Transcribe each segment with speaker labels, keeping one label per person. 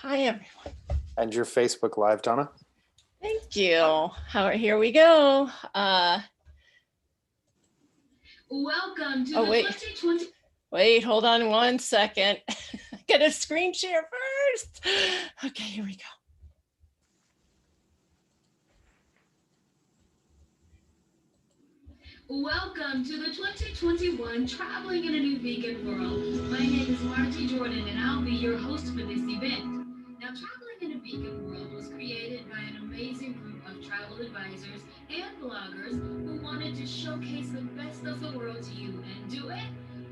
Speaker 1: Hi, everyone.
Speaker 2: And your Facebook Live, Donna.
Speaker 1: Thank you. Here we go.
Speaker 3: Welcome to the 2020.
Speaker 1: Wait, hold on one second. Get a screen share first. Okay, here we go.
Speaker 3: Welcome to the 2021 Traveling in a New Vegan World. My name is Margie Jordan, and I'll be your host for this event. Now, Traveling in a Vegan World was created by an amazing group of travel advisors and bloggers who wanted to showcase the best of the world to you and do it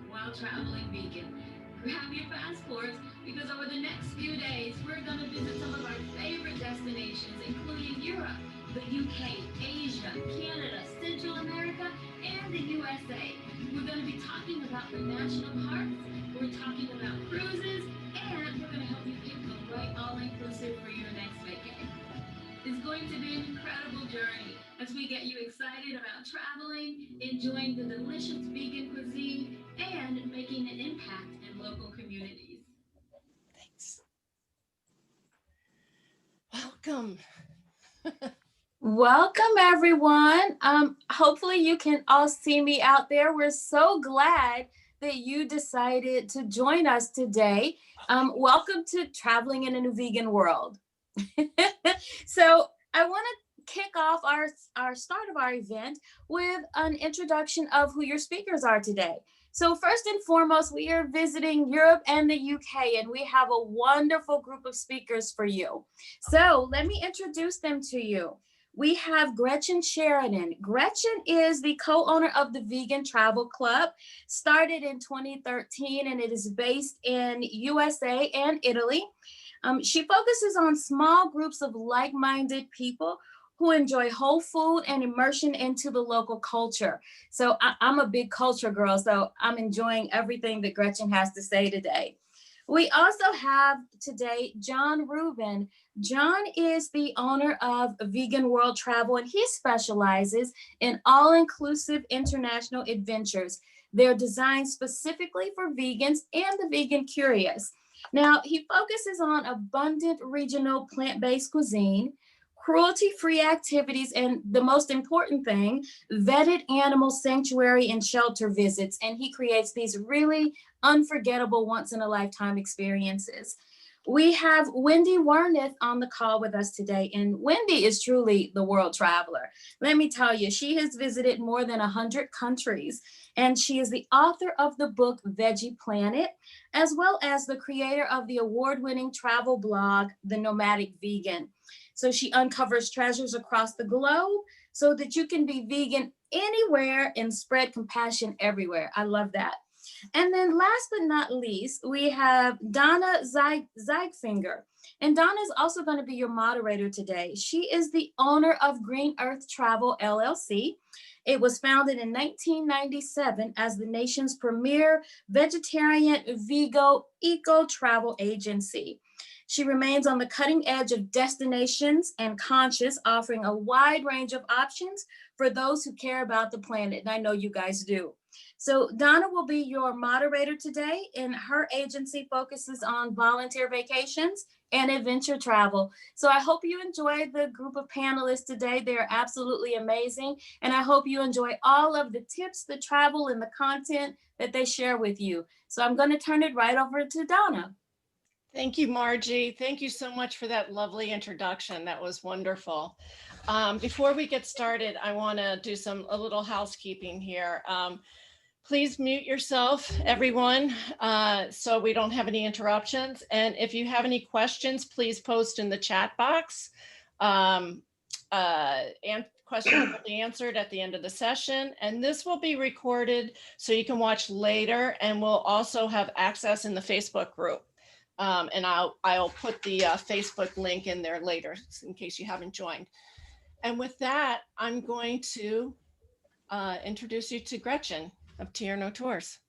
Speaker 3: while traveling vegan. Grab your passports because over the next few days, we're going to visit some of our favorite destinations, including Europe, the UK, Asia, Canada, Central America, and the USA. We're going to be talking about the national parks, we're talking about cruises, and we're going to help you pick the right all-inclusive for your next vacation. It's going to be an incredible journey as we get you excited about traveling, enjoying the delicious vegan cuisine, and making an impact in local communities.
Speaker 1: Thanks. Welcome.
Speaker 4: Welcome, everyone. Hopefully you can all see me out there. We're so glad that you decided to join us today. Welcome to Traveling in a New Vegan World. So I want to kick off our start of our event with an introduction of who your speakers are today. So first and foremost, we are visiting Europe and the UK, and we have a wonderful group of speakers for you. So let me introduce them to you. We have Gretchen Sheridan. Gretchen is the co-owner of the Vegan Travel Club, started in 2013, and it is based in USA and Italy. She focuses on small groups of like-minded people who enjoy whole food and immersion into the local culture. So I'm a big culture girl, so I'm enjoying everything that Gretchen has to say today. We also have today John Rubin. John is the owner of Vegan World Travel, and he specializes in all-inclusive international adventures. They're designed specifically for vegans and the vegan curious. Now, he focuses on abundant regional plant-based cuisine, cruelty-free activities, and the most important thing, vetted animal sanctuary and shelter visits. And he creates these really unforgettable once-in-a-lifetime experiences. We have Wendy Warneth on the call with us today, and Wendy is truly the world traveler. Let me tell you, she has visited more than 100 countries, and she is the author of the book Veggie Planet, as well as the creator of the award-winning travel blog, The Nomadic Vegan. So she uncovers treasures across the globe so that you can be vegan anywhere and spread compassion everywhere. I love that. And then last but not least, we have Donna Zeigfinger. And Donna is also going to be your moderator today. She is the owner of Green Earth Travel, LLC. It was founded in 1997 as the nation's premier vegetarian, eco travel agency. She remains on the cutting edge of destinations and conscious, offering a wide range of options for those who care about the planet. And I know you guys do. So Donna will be your moderator today, and her agency focuses on volunteer vacations and adventure travel. So I hope you enjoy the group of panelists today. They're absolutely amazing. And I hope you enjoy all of the tips, the travel, and the content that they share with you. So I'm going to turn it right over to Donna.
Speaker 1: Thank you, Margie. Thank you so much for that lovely introduction. That was wonderful. Before we get started, I want to do a little housekeeping here. Please mute yourself, everyone, so we don't have any interruptions. And if you have any questions, please post in the chat box. And questions will be answered at the end of the session. And this will be recorded so you can watch later, and we'll also have access in the Facebook group. And I'll put the Facebook link in there later in case you haven't joined. And with that, I'm going to introduce you to Gretchen of TICO Tours.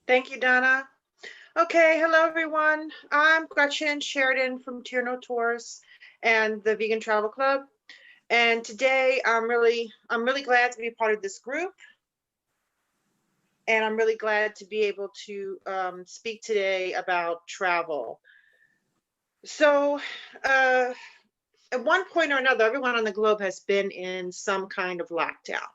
Speaker 5: Thank you, Donna. Okay, hello everyone. I'm Gretchen Sheridan from TICO Tours and the Vegan Travel Club. And today I'm really glad to be a part of this group. And I'm really glad to be able to speak today about travel. So at one point or another, everyone on the globe has been in some kind of lockdown.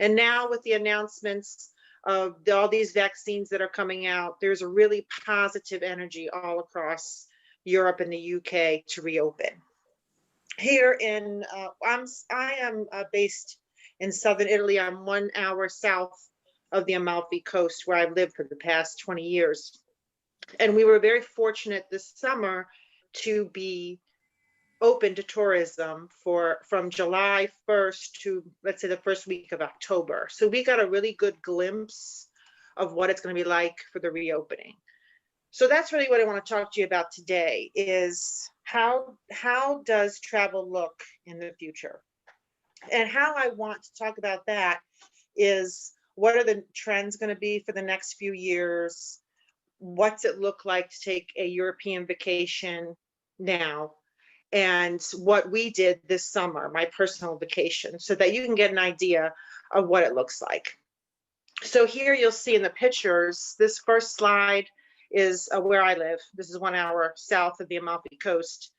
Speaker 5: And now with the announcements of all these vaccines that are coming out, there's a really positive energy all across Europe and the UK to reopen. Here in, I am based in southern Italy. I'm 1 hour south of the Amalfi Coast, where I've lived for the past 20 years. And we were very fortunate this summer to be open to tourism from July 1st to, let's say, the first week of October. So we got a really good glimpse of what it's going to be like for the reopening. So that's really what I want to talk to you about today, is how does travel look in the future? And how I want to talk about that is, what are the trends going to be for the next few years? What's it look like to take a European vacation now? And what we did this summer, my personal vacation, so that you can get an idea of what it looks like. So here you'll see in the pictures, this first slide is where I live. This is 1 hour south of the Amalfi Coast.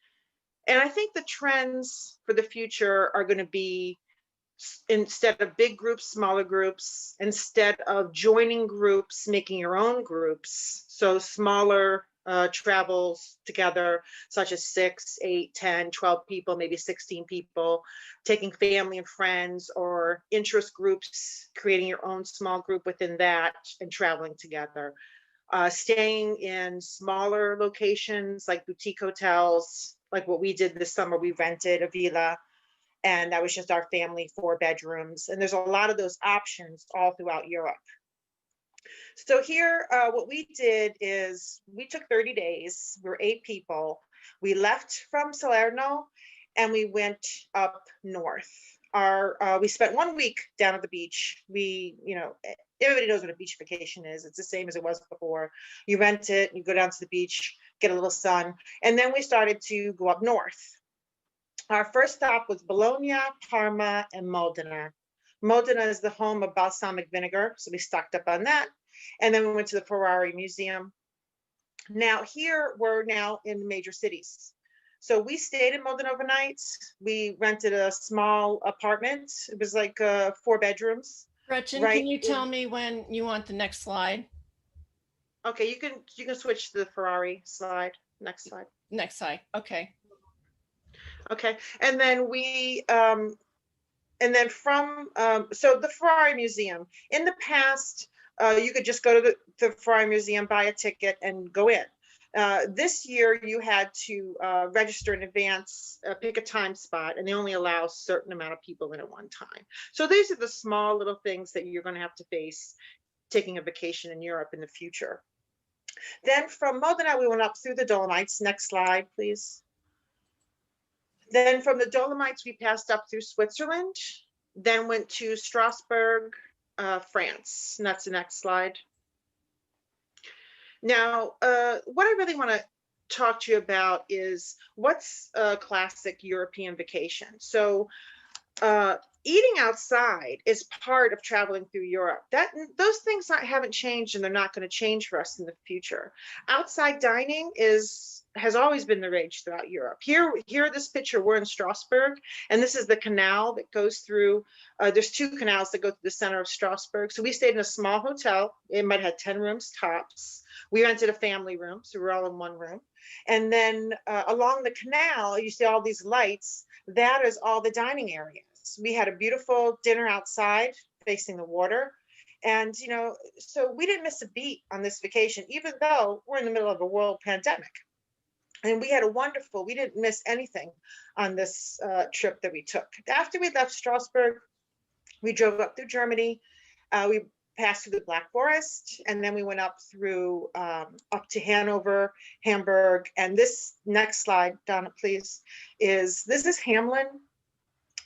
Speaker 5: And I think the trends for the future are going to be, instead of big groups, smaller groups, instead of joining groups, making your own groups. So smaller travels together, such as 6, 8, 10, 12 people, maybe 16 people, taking family and friends, or interest groups, creating your own small group within that and traveling together. Staying in smaller locations like boutique hotels, like what we did this summer. We rented a villa, and that was just our family, 4 bedrooms. And there's a lot of those options all throughout Europe. So here, what we did is we took 30 days. We were 8 people. We left from Salerno and we went up north. We spent 1 week down at the beach. Everybody knows what a beach vacation is. It's the same as it was before. You rent it, you go down to the beach, get a little sun. And then we started to go up north. Our first stop was Bologna, Parma, and Modena. Modena is the home of balsamic vinegar, so we stocked up on that. And then we went to the Ferrari Museum. Now here, we're now in major cities. So we stayed in Modena overnight. We rented a small apartment. It was like 4 bedrooms.
Speaker 1: Gretchen,
Speaker 5: Right.
Speaker 1: can you tell me when you want the next slide?
Speaker 5: Okay, you can switch to the Ferrari slide. Next slide.
Speaker 1: Next slide. Okay.
Speaker 5: Okay, and then so the Ferrari Museum. In the past, you could just go to the Ferrari Museum, buy a ticket, and go in. This year, you had to register in advance, pick a time spot, and they only allow a certain amount of people in at one time. So these are the small little things that you're going to have to face taking a vacation in Europe in the future. Then from Modena, we went up through the Dolomites. Next slide, please. Then from the Dolomites, we passed up through Switzerland, then went to Strasbourg, France. And that's the next slide. Now, what I really want to talk to you about is what's a classic European vacation. So eating outside is part of traveling through Europe. Those things haven't changed, and they're not going to change for us in the future. Outside dining has always been the rage throughout Europe. Here, this picture, we're in Strasbourg, and this is the canal that goes through. There's 2 canals that go through the center of Strasbourg. So we stayed in a small hotel. It might have 10 rooms tops. We rented a family room, so we're all in 1 room. And then along the canal, you see all these lights. That is all the dining areas. We had a beautiful dinner outside facing the water. And, so we didn't miss a beat on this vacation, even though we're in the middle of a world pandemic. And we didn't miss anything on this trip that we took. After we left Strasbourg, we drove up through Germany. We passed through the Black Forest, and then we went up through up to Hanover, Hamburg. And this next slide, Donna, please, this is Hamlin.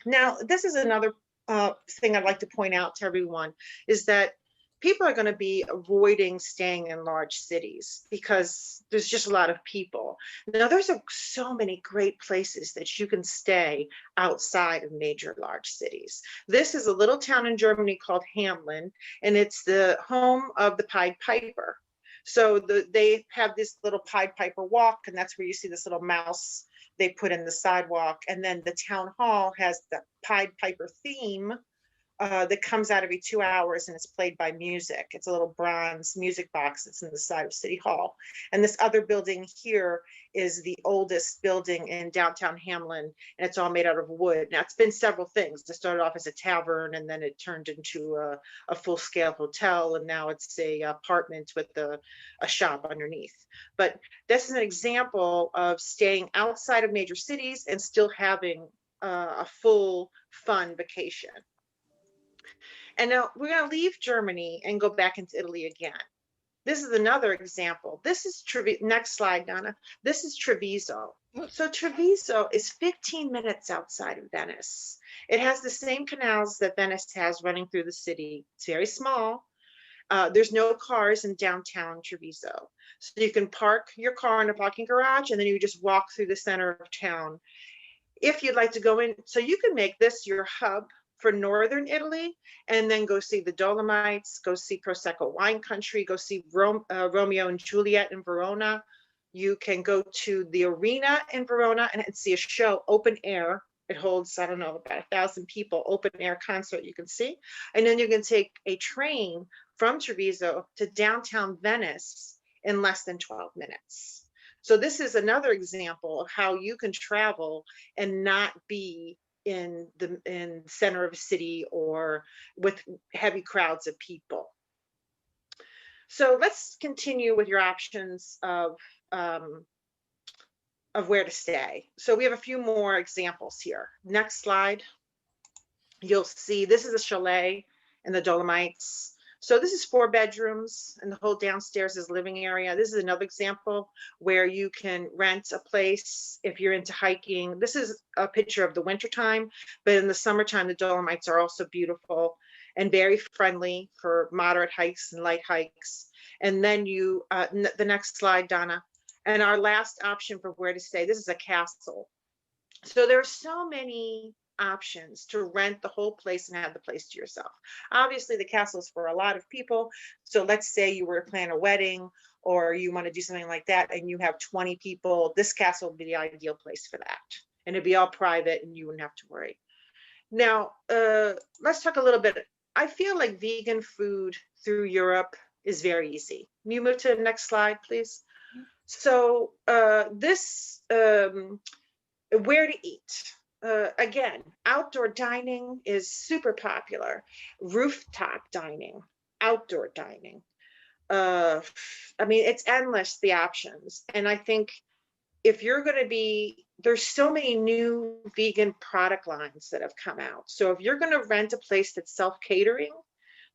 Speaker 5: Now, this is another thing I'd like to point out to everyone, is that people are going to be avoiding staying in large cities because there's just a lot of people. Now, there's so many great places that you can stay outside of major large cities. This is a little town in Germany called Hamlin, and it's the home of the Pied Piper. So they have this little Pied Piper walk, and that's where you see this little mouse they put in the sidewalk. And then the town hall has the Pied Piper theme that comes out every 2 hours, and it's played by music. It's a little bronze music box that's in the side of City Hall. And this other building here is the oldest building in downtown Hamlin, and it's all made out of wood. Now, it's been several things. It started off as a tavern, and then it turned into a full-scale hotel, and now it's a apartment with a shop underneath. But this is an example of staying outside of major cities and still having a full, fun vacation. And now we're going to leave Germany and go back into Italy again. This is another example. This is next slide, Donna. This is Treviso. So Treviso is 15 minutes outside of Venice. It has the same canals that Venice has running through the city. It's very small. There's no cars in downtown Treviso. So you can park your car in a parking garage, and then you just walk through the center of town. If you'd like to go in, so you can make this your hub for northern Italy, and then go see the Dolomites, go see Prosecco wine country, go see Romeo and Juliet in Verona. You can go to the arena in Verona and see a show, open air. It holds, I don't know, about 1,000 people, open air concert you can see. And then you can take a train from Treviso to downtown Venice in less than 12 minutes. So this is another example of how you can travel and not be in the center of a city or with heavy crowds of people. So let's continue with your options of where to stay. So we have a few more examples here. Next slide. You'll see this is a chalet in the Dolomites. So this is 4 bedrooms, and the whole downstairs is living area. This is another example where you can rent a place if you're into hiking. This is a picture of the wintertime, but in the summertime, the Dolomites are also beautiful and very friendly for moderate hikes and light hikes. And then you, the next slide, Donna. And our last option for where to stay, this is a castle. So there are so many options to rent the whole place and have the place to yourself. Obviously, the castle is for a lot of people. So let's say you were to plan a wedding or you want to do something like that and you have 20 people, this castle would be the ideal place for that. And it'd be all private and you wouldn't have to worry. Now, let's talk a little bit. I feel like vegan food through Europe is very easy. Can you move to the next slide, please? So where to eat. Again, outdoor dining is super popular. Rooftop dining, outdoor dining. I mean, it's endless, the options. And I think if you're going to be, there's so many new vegan product lines that have come out. So if you're going to rent a place that's self-catering,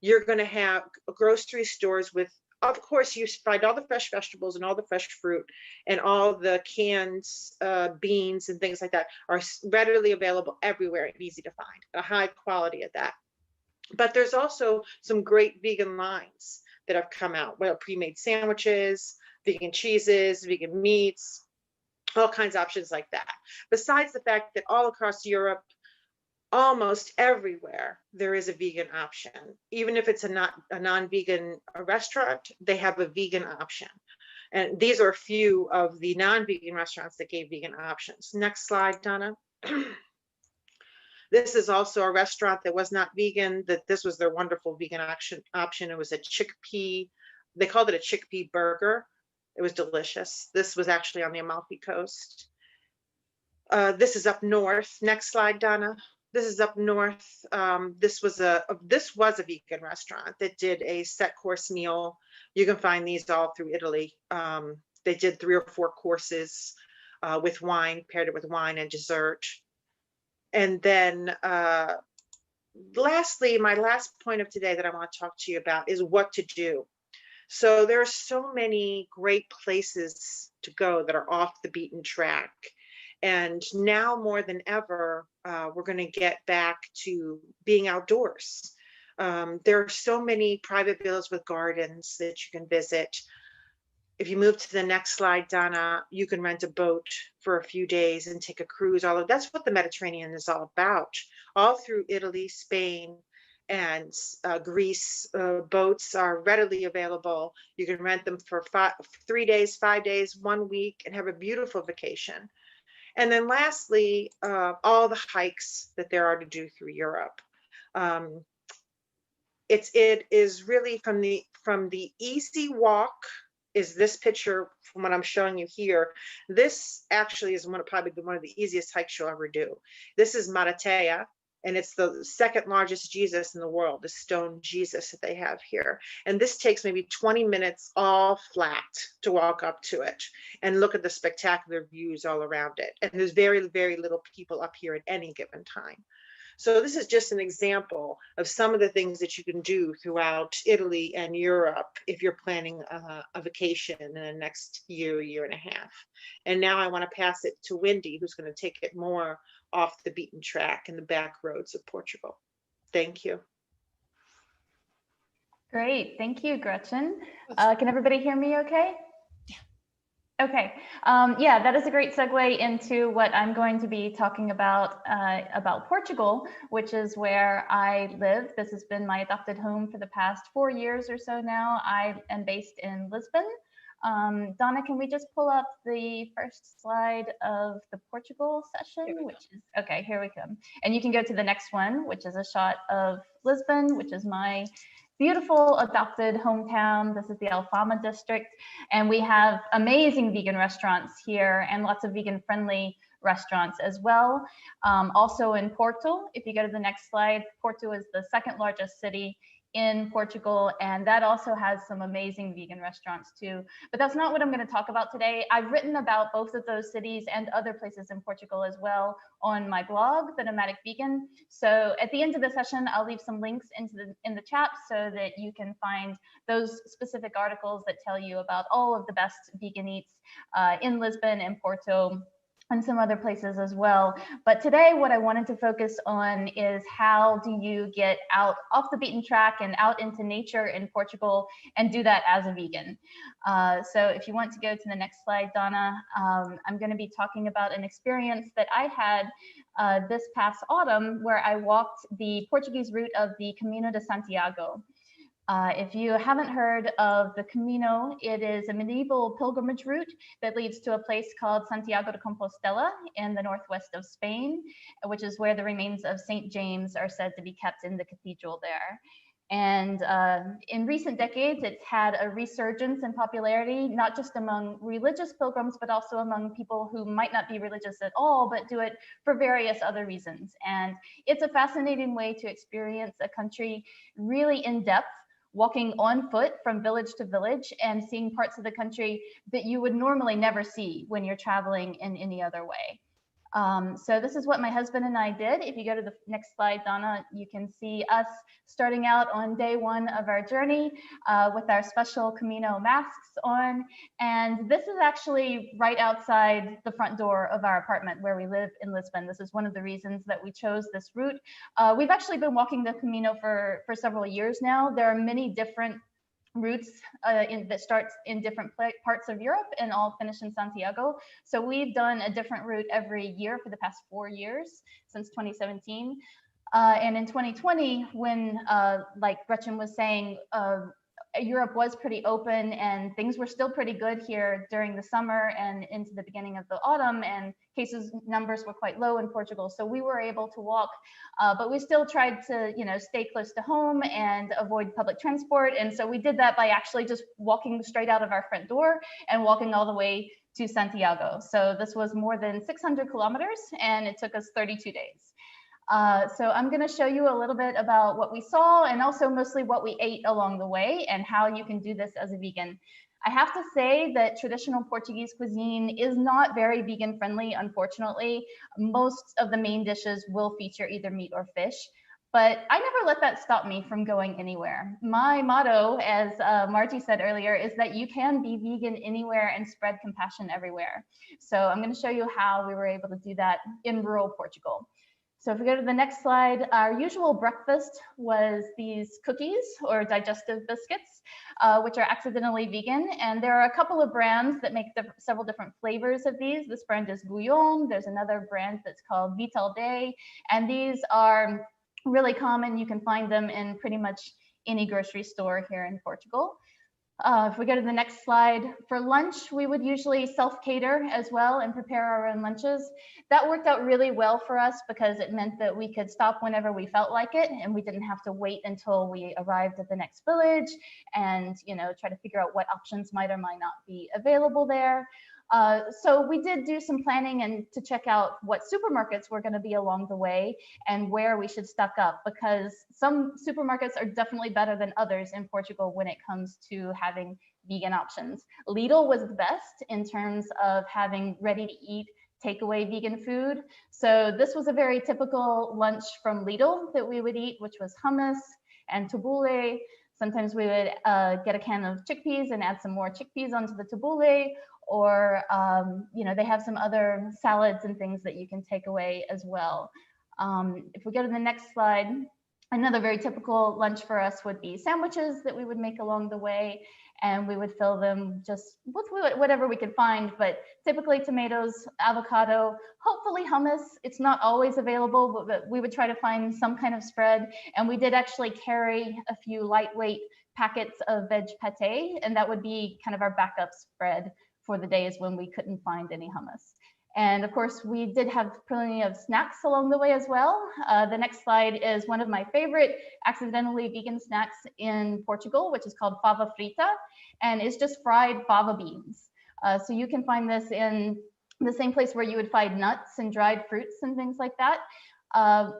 Speaker 5: you're going to have grocery stores with, of course, you find all the fresh vegetables and all the fresh fruit and all the canned beans and things like that are readily available everywhere and easy to find, a high quality of that. But there's also some great vegan lines that have come out, well, pre-made sandwiches, vegan cheeses, vegan meats, all kinds of options like that. Besides the fact that all across Europe, almost everywhere there is a vegan option. Even if it's a non-vegan restaurant, they have a vegan option. And these are a few of the non-vegan restaurants that gave vegan options. Next slide, Donna. This is also a restaurant that was not vegan, that this was their wonderful vegan option. It was a chickpea, they called it a chickpea burger. It was delicious. This was actually on the Amalfi Coast. This is up north. Next slide, Donna. This is up north. This was a vegan restaurant that did a set course meal. You can find these all through Italy. They did 3 or 4 courses with wine, paired it with wine and dessert. And then lastly, my last point of today that I want to talk to you about is what to do. So there are so many great places to go that are off the beaten track. And now more than ever, we're going to get back to being outdoors. There are so many private villas with gardens that you can visit. If you move to the next slide, Donna, you can rent a boat for a few days and take a cruise. That's what the Mediterranean is all about, all through Italy, Spain, and Greece. Boats are readily available. You can rent them for 3 days, 5 days, 1 week, and have a beautiful vacation. And then lastly, all the hikes that there are to do through Europe. It is really from the easy walk is this picture from what I'm showing you here. This actually is probably one of the easiest hikes you'll ever do. This is Maratea, and it's the second largest Jesus in the world, the stone Jesus that they have here. And this takes maybe 20 minutes all flat to walk up to it and look at the spectacular views all around it. And there's very, very little people up here at any given time. So this is just an example of some of the things that you can do throughout Italy and Europe if you're planning a vacation in the next year, year and a half. And now I want to pass it to Wendy, who's going to take it more off the beaten track and the back roads of Portugal. Thank you.
Speaker 6: Great, thank you, Gretchen. Can everybody hear me okay? Okay, yeah, that is a great segue into what I'm going to be talking about Portugal, which is where I live. This has been my adopted home for the past 4 years or so now. I am based in Lisbon. Donna, can we just pull up the first slide of the Portugal session, which is, okay, here we come. And you can go to the next one, which is a shot of Lisbon, which is my beautiful adopted hometown. This is the Alfama district, and we have amazing vegan restaurants here and lots of vegan friendly restaurants as well. Also in Porto, if you go to the next slide, Porto is the second largest city in Portugal, and that also has some amazing vegan restaurants too. But that's not what I'm going to talk about today. I've written about both of those cities and other places in Portugal as well on my blog, The Nomadic Vegan. So at the end of the session, I'll leave some links in the chat so that you can find those specific articles that tell you about all of the best vegan eats in Lisbon and Porto, and some other places as well. But today what I wanted to focus on is how do you get out off the beaten track and out into nature in Portugal and do that as a vegan. So if you want to go to the next slide, Donna, I'm going to be talking about an experience that I had this past autumn where I walked the Portuguese route of the Camino de Santiago. If you haven't heard of the Camino, it is a medieval pilgrimage route that leads to a place called Santiago de Compostela in the northwest of Spain, which is where the remains of St. James are said to be kept in the cathedral there. And in recent decades, it's had a resurgence in popularity, not just among religious pilgrims, but also among people who might not be religious at all, but do it for various other reasons. And it's a fascinating way to experience a country really in depth, walking on foot from village to village and seeing parts of the country that you would normally never see when you're traveling in any other way. So this is what my husband and I did. If you go to the next slide, Donna, you can see us starting out on day one of our journey with our special Camino masks on. And this is actually right outside the front door of our apartment where we live in Lisbon. This is one of the reasons that we chose this route. We've actually been walking the Camino for several years now. There are many different routes that starts in different parts of Europe and all finish in Santiago. So we've done a different route every year for the past 4 years since 2017. And in 2020, when, like Gretchen was saying, Europe was pretty open and things were still pretty good here during the summer and into the beginning of the autumn, and cases numbers were quite low in Portugal. So we were able to walk, but we still tried to, stay close to home and avoid public transport. And so we did that by actually just walking straight out of our front door and walking all the way to Santiago. So this was more than 600 kilometers and it took us 32 days. So I'm going to show you a little bit about what we saw and also mostly what we ate along the way and how you can do this as a vegan. I have to say that traditional Portuguese cuisine is not very vegan friendly, unfortunately. Most of the main dishes will feature either meat or fish, but I never let that stop me from going anywhere. My motto, as Margie said earlier, is that you can be vegan anywhere and spread compassion everywhere. So I'm going to show you how we were able to do that in rural Portugal. So if we go to the next slide, our usual breakfast was these cookies or digestive biscuits, which are accidentally vegan. And there are a couple of brands that make several different flavors of these. This brand is Bouillon. There's another brand that's called Vital Day. And these are really common. You can find them in pretty much any grocery store here in Portugal. If we go to the next slide, for lunch, we would usually self-cater as well and prepare our own lunches. That worked out really well for us because it meant that we could stop whenever we felt like it, and we didn't have to wait until we arrived at the next village and, you know, try to figure out what options might or might not be available there. So we did do some planning and to check out what supermarkets were going to be along the way and where we should stock up, because some supermarkets are definitely better than others in Portugal when it comes to having vegan options. Lidl was the best in terms of having ready to eat takeaway vegan food. So this was a very typical lunch from Lidl that we would eat, which was hummus and tabbouleh. Sometimes we would get a can of chickpeas and add some more chickpeas onto the tabbouleh, or you know, they have some other salads and things that you can take away as well. If we go to the next slide, another very typical lunch for us would be sandwiches that we would make along the way, and we would fill them just with whatever we could find, but typically tomatoes, avocado, hopefully hummus. It's not always available, but we would try to find some kind of spread. And we did actually carry a few lightweight packets of veg pate, and that would be kind of our backup spread for the days when we couldn't find any hummus. And of course, we did have plenty of snacks along the way as well. The next slide is one of my favorite accidentally vegan snacks in Portugal, which is called fava frita, and it's just fried fava beans. So you can find this in the same place where you would find nuts and dried fruits and things like that.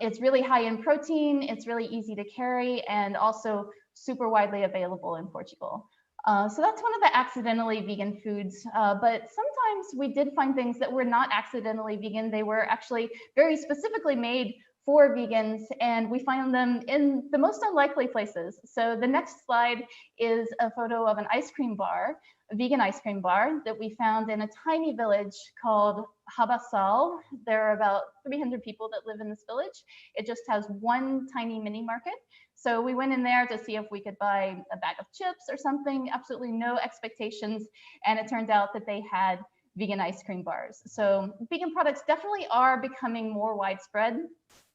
Speaker 6: It's really high in protein, it's really easy to carry, and also super widely available in Portugal. So that's one of the accidentally vegan foods, but sometimes we did find things that were not accidentally vegan. They were actually very specifically made for vegans, and we found them in the most unlikely places. So the next slide is a photo of an ice cream bar, a vegan ice cream bar that we found in a tiny village called Habasal. There are about 300 people that live in this village. It just has one tiny mini market. So we went in there to see if we could buy a bag of chips or something, absolutely no expectations. And it turned out that they had vegan ice cream bars. So vegan products definitely are becoming more widespread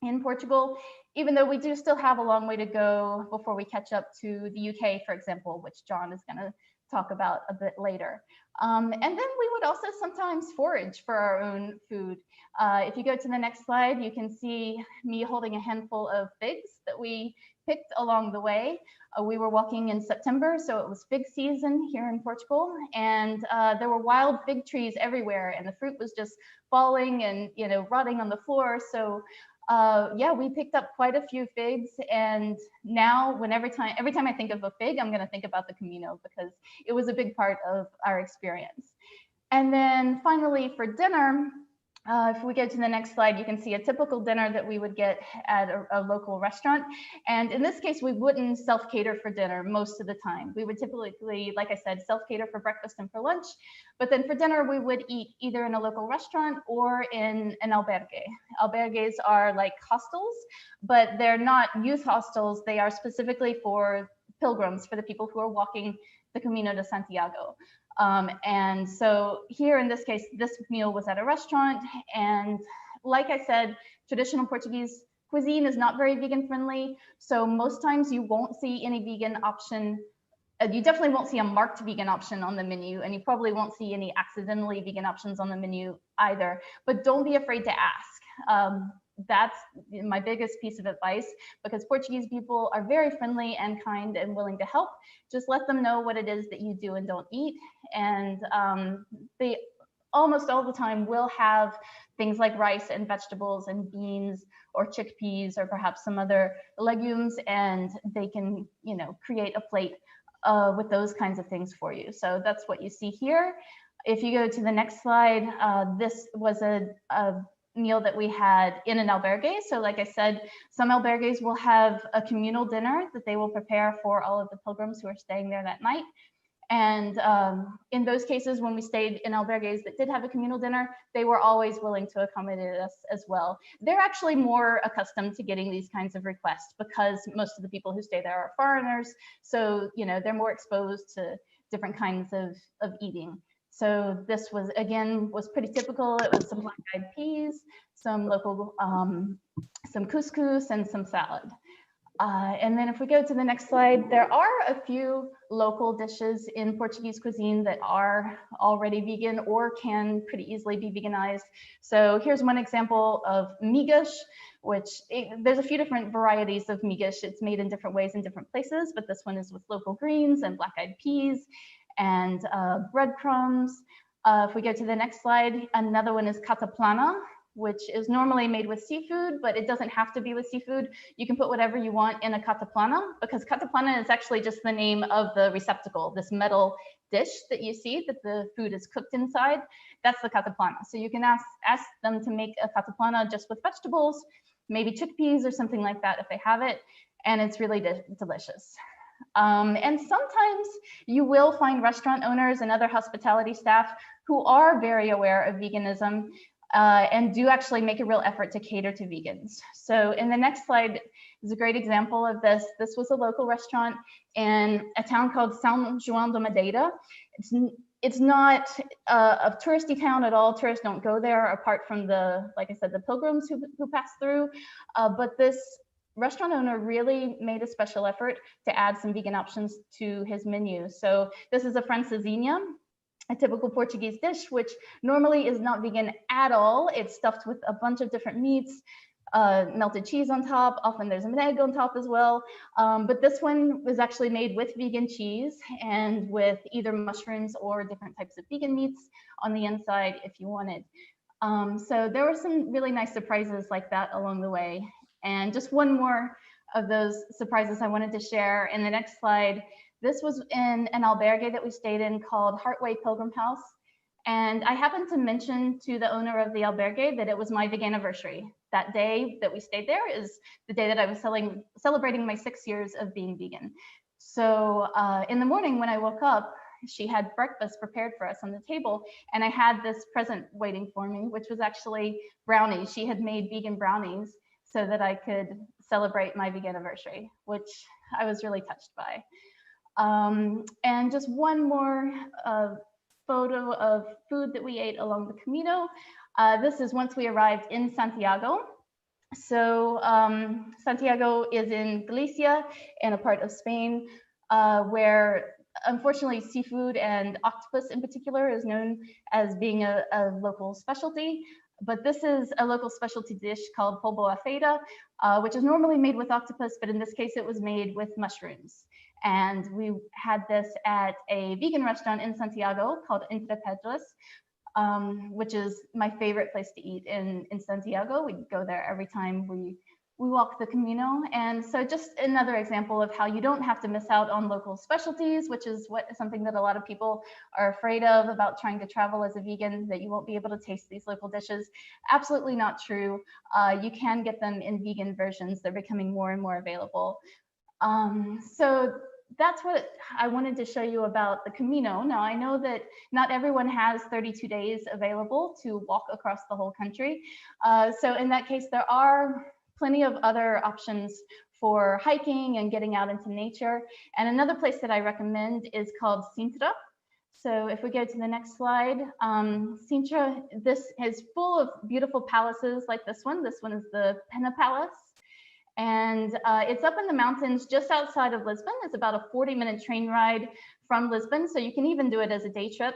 Speaker 6: in Portugal, even though we do still have a long way to go before we catch up to the UK, for example, which John is gonna talk about a bit later. And then we would also sometimes forage for our own food. If you go to the next slide, you can see me holding a handful of figs that we picked along the way. We were walking in September, so it was fig season here in Portugal, and there were wild fig trees everywhere, and the fruit was just falling and, you know, rotting on the floor. So yeah, we picked up quite a few figs, and now every time I think of a fig, I'm going to think about the Camino because it was a big part of our experience. And then finally for dinner, if we go to the next slide, you can see a typical dinner that we would get at a local restaurant. And in this case, we wouldn't self-cater for dinner most of the time. We would typically, like I said, self-cater for breakfast and for lunch. But then for dinner, we would eat either in a local restaurant or in an albergue. Albergues are like hostels, but they're not youth hostels. They are specifically for pilgrims, for the people who are walking the Camino de Santiago. And so here in this case, this meal was at a restaurant. And like I said, traditional Portuguese cuisine is not very vegan friendly. So most times you won't see any vegan option. You definitely won't see a marked vegan option on the menu, and you probably won't see any accidentally vegan options on the menu either. But don't be afraid to ask. That's my biggest piece of advice, because Portuguese people are very friendly and kind and willing to help. Just let them know what it is that you do and don't eat. And they almost all the time will have things like rice and vegetables and beans or chickpeas or perhaps some other legumes, and they can, you know, create a plate with those kinds of things for you. So that's what you see here. If you go to the next slide, this was a meal that we had in an albergue. So like I said, some albergues will have a communal dinner that they will prepare for all of the pilgrims who are staying there that night. And in those cases, when we stayed in albergues that did have a communal dinner, they were always willing to accommodate us as well. They're actually more accustomed to getting these kinds of requests because most of the people who stay there are foreigners. So, you know, they're more exposed to different kinds of eating. So this was, again, was pretty typical. It was some black-eyed peas, some local, some couscous, and some salad. And then if we go to the next slide, there are a few local dishes in Portuguese cuisine that are already vegan or can pretty easily be veganized. So here's one example of migas, which there's a few different varieties of migas. It's made in different ways in different places, but this one is with local greens and black-eyed peas and breadcrumbs. If we go to the next slide, another one is cataplana, which is normally made with seafood, but it doesn't have to be with seafood. You can put whatever you want in a cataplana, because cataplana is actually just the name of the receptacle, this metal dish that you see that the food is cooked inside. That's the cataplana. So you can ask them to make a cataplana just with vegetables, maybe chickpeas or something like that if they have it, and it's really delicious. And sometimes you will find restaurant owners and other hospitality staff who are very aware of veganism and do actually make a real effort to cater to vegans. So in the next slide is a great example of this. This was a local restaurant in a town called São João da Madeira. It's not a touristy town at all. Tourists don't go there apart from the, like I said, the pilgrims who pass through. But this restaurant owner really made a special effort to add some vegan options to his menu. So this is a francesinha, a typical Portuguese dish, which normally is not vegan at all. It's stuffed with a bunch of different meats, melted cheese on top. Often there's an egg on top as well. But this one was actually made with vegan cheese and with either mushrooms or different types of vegan meats on the inside if you wanted. So there were some really nice surprises like that along the way. And just one more of those surprises I wanted to share in the next slide. This was in an albergue that we stayed in called Heartway Pilgrim House. And I happened to mention to the owner of the albergue that it was my veganiversary. That day that we stayed there is the day that I was celebrating my 6 years of being vegan. So in the morning when I woke up, she had breakfast prepared for us on the table, and I had this present waiting for me, which was actually brownies. She had made vegan brownies so that I could celebrate my veganiversary, which I was really touched by. And just one more photo of food that we ate along the Camino. This is once we arrived in Santiago. So Santiago is in Galicia, in a part of Spain, where unfortunately seafood and octopus in particular is known as being a local specialty. But this is a local specialty dish called polvo a feira, which is normally made with octopus, but in this case it was made with mushrooms. And we had this at a vegan restaurant in Santiago called Entre Pedras, which is my favorite place to eat in Santiago. We go there every time we walk the Camino. And so just another example of how you don't have to miss out on local specialties, which is something that a lot of people are afraid of about trying to travel as a vegan, that you won't be able to taste these local dishes. Absolutely not true. You can get them in vegan versions. They're becoming more and more available. So that's what I wanted to show you about the Camino. Now, I know that not everyone has 32 days available to walk across the whole country. So in that case, there are plenty of other options for hiking and getting out into nature. And another place that I recommend is called Sintra. So if we go to the next slide, Sintra, this is full of beautiful palaces like this one. This one is the Pena Palace. And it's up in the mountains just outside of Lisbon. It's about a 40-minute train ride from Lisbon. So you can even do it as a day trip.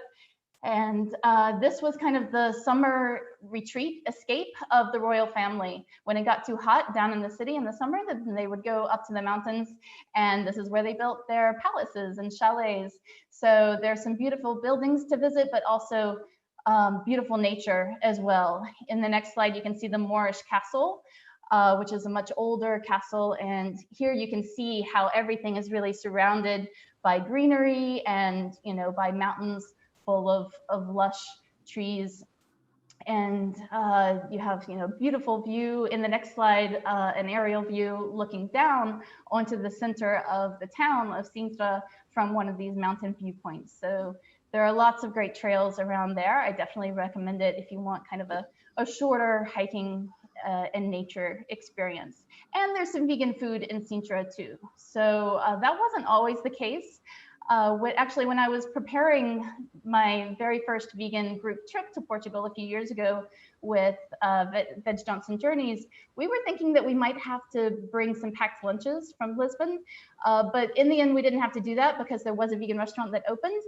Speaker 6: And this was kind of the summer retreat escape of the royal family. When it got too hot down in the city in the summer, then they would go up to the mountains, and this is where they built their palaces and chalets. So there's some beautiful buildings to visit, but also beautiful nature as well. In the next slide, you can see the Moorish castle, which is a much older castle. And here you can see how everything is really surrounded by greenery and, by mountains full of lush trees. And you have, beautiful view in the next slide, an aerial view looking down onto the center of the town of Sintra from one of these mountain viewpoints. So there are lots of great trails around there. I definitely recommend it if you want kind of a shorter hiking and nature experience. And there's some vegan food in Sintra too. So that wasn't always the case. Actually, when I was preparing my very first vegan group trip to Portugal a few years ago with Veg Johnson Journeys, we were thinking that we might have to bring some packed lunches from Lisbon. But in the end, we didn't have to do that because there was a vegan restaurant that opened.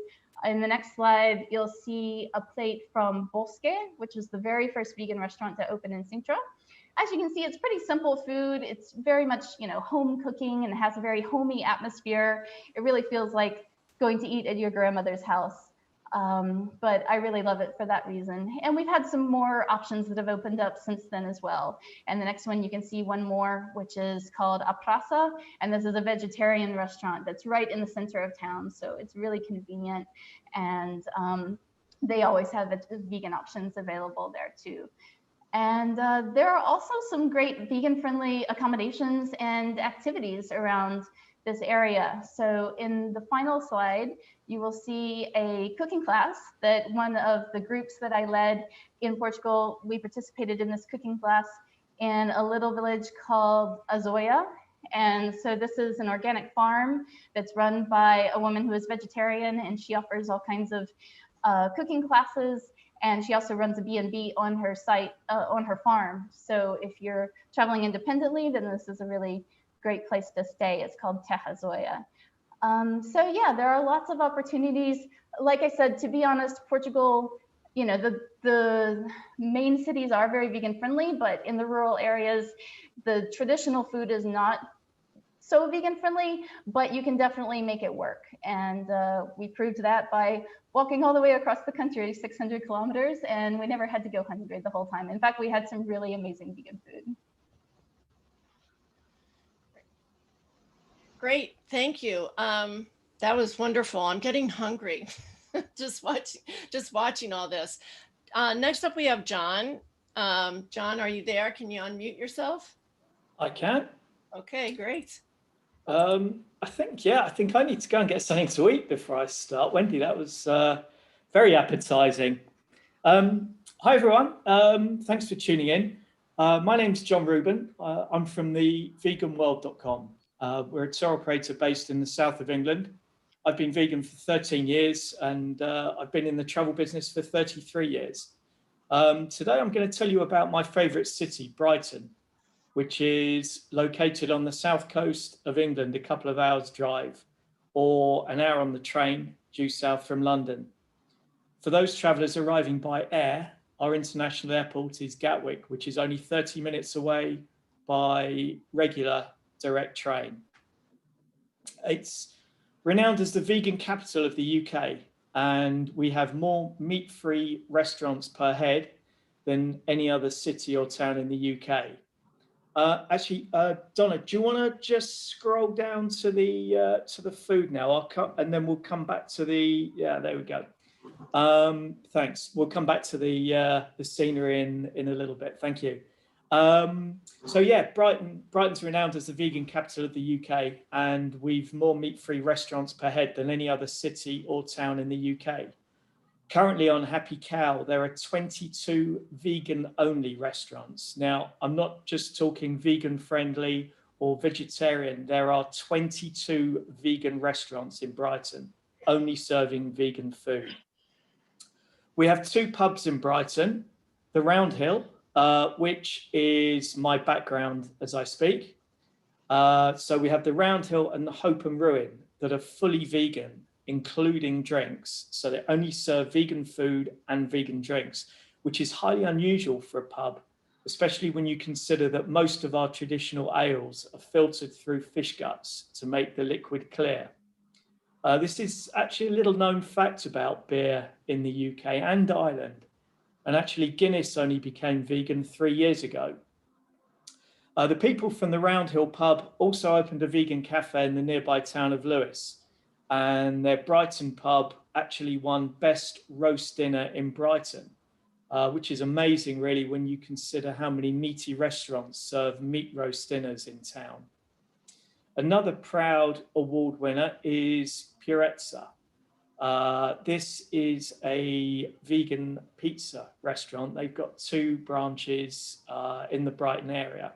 Speaker 6: In the next slide, you'll see a plate from Bosque, which was the very first vegan restaurant to open in Sintra. As you can see, it's pretty simple food. It's very much, home cooking and has a very homey atmosphere. It really feels like going to eat at your grandmother's house. But I really love it for that reason. And we've had some more options that have opened up since then as well. And the next one, you can see one more, which is called A Praça. And this is a vegetarian restaurant that's right in the center of town. So it's really convenient. And they always have vegan options available there too. And there are also some great vegan-friendly accommodations and activities around this area. So in the final slide, you will see a cooking class that one of the groups that I led in Portugal, we participated in this cooking class in a little village called Azoia. And so this is an organic farm that's run by a woman who is vegetarian, and she offers all kinds of cooking classes. And she also runs a B&B on her site, on her farm. So if you're traveling independently, then this is a really great place to stay. It's called Terra Zoia. So yeah, there are lots of opportunities. Like I said, to be honest, Portugal, the main cities are very vegan friendly, but in the rural areas, the traditional food is not so vegan friendly, but you can definitely make it work. And we proved that by walking all the way across the country, 600 kilometers, and we never had to go hungry the whole time. In fact, we had some really amazing vegan food.
Speaker 1: Great, thank you. That was wonderful. I'm getting hungry just watching all this. Next up, we have John. John, are you there? Can you unmute yourself?
Speaker 7: I can.
Speaker 1: Okay, great.
Speaker 7: I think I need to go and get something to eat before I start. Wendy, that was very appetizing. Hi, everyone. Thanks for tuning in. My name's John Rubin. I'm from the veganworld.com. We're a tour operator based in the south of England. I've been vegan for 13 years and I've been in the travel business for 33 years. Today, I'm going to tell you about my favorite city, Brighton, which is located on the south coast of England, a couple of hours drive, or an hour on the train due south from London. For those travellers arriving by air, our international airport is Gatwick, which is only 30 minutes away by regular direct train. It's renowned as the vegan capital of the UK, and we have more meat-free restaurants per head than any other city or town in the UK. Donna, do you want to just scroll down to the food now? I'll come, and then we'll come back to the, yeah, there we go. Thanks. We'll come back to the scenery in a little bit. Thank you. So yeah, Brighton's renowned as the vegan capital of the UK, and we've more meat-free restaurants per head than any other city or town in the UK. Currently on Happy Cow, there are 22 vegan-only restaurants. Now, I'm not just talking vegan-friendly or vegetarian. There are 22 vegan restaurants in Brighton, only serving vegan food. We have two pubs in Brighton, the Round Hill, which is my background as I speak. So we have the Round Hill and the Hope and Ruin that are fully vegan, including drinks. So they only serve vegan food and vegan drinks, which is highly unusual for a pub, especially when you consider that most of our traditional ales are filtered through fish guts to make the liquid clear. This is actually a little known fact about beer in the UK and Ireland. And actually Guinness only became vegan 3 years ago. The people from the Round Hill pub also opened a vegan cafe in the nearby town of Lewes. And their Brighton pub actually won Best Roast Dinner in Brighton, which is amazing really when you consider how many meaty restaurants serve meat roast dinners in town. Another proud award winner is Purezza. This is a vegan pizza restaurant. They've got 2 branches in the Brighton area,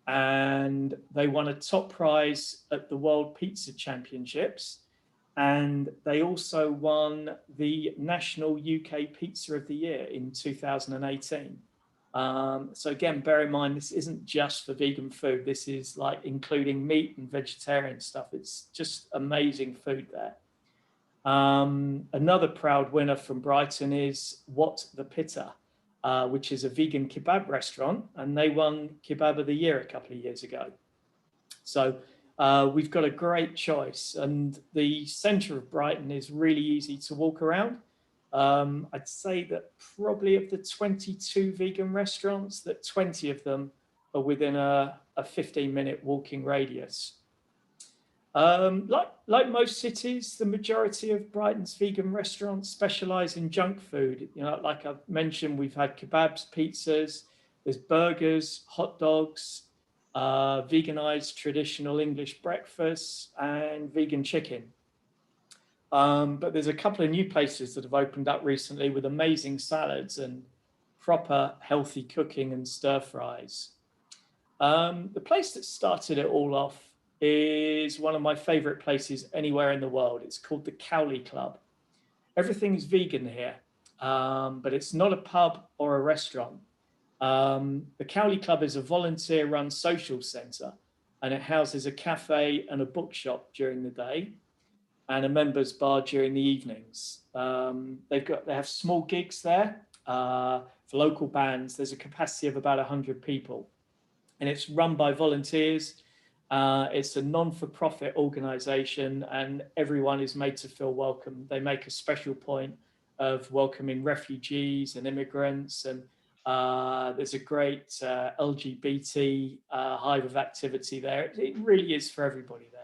Speaker 7: and they won a top prize at the World Pizza Championships. and they also won the National UK Pizza of the Year in 2018. So again, bear in mind, this isn't just for vegan food. This is like including meat and vegetarian stuff. It's just amazing food there. Another proud winner from Brighton is What the Pitta, which is a vegan kebab restaurant, and they won Kebab of the Year a couple of years ago. So we've got a great choice, and the centre of Brighton is really easy to walk around. I'd say that probably of the 22 vegan restaurants, that 20 of them are within a 15-minute walking radius. Like most cities, the majority of Brighton's vegan restaurants specialise in junk food. You know, like I've mentioned, we've had kebabs, pizzas, there's burgers, hot dogs, veganized traditional English breakfasts, and vegan chicken. But there's a couple of new places that have opened up recently with amazing salads and proper healthy cooking and stir fries. The place that started it all off is one of my favorite places anywhere in the world. It's called the Cowley Club. Everything's vegan here, but it's not a pub or a restaurant. The Cowley Club is a volunteer-run social centre, and it houses a cafe and a bookshop during the day, and a members bar during the evenings. They have small gigs there for local bands. There's a capacity of about 100 people, and it's run by volunteers. It's a non-for-profit organisation, and everyone is made to feel welcome. They make a special point of welcoming refugees and immigrants, and there's a great LGBT hive of activity there. It really is for everybody there.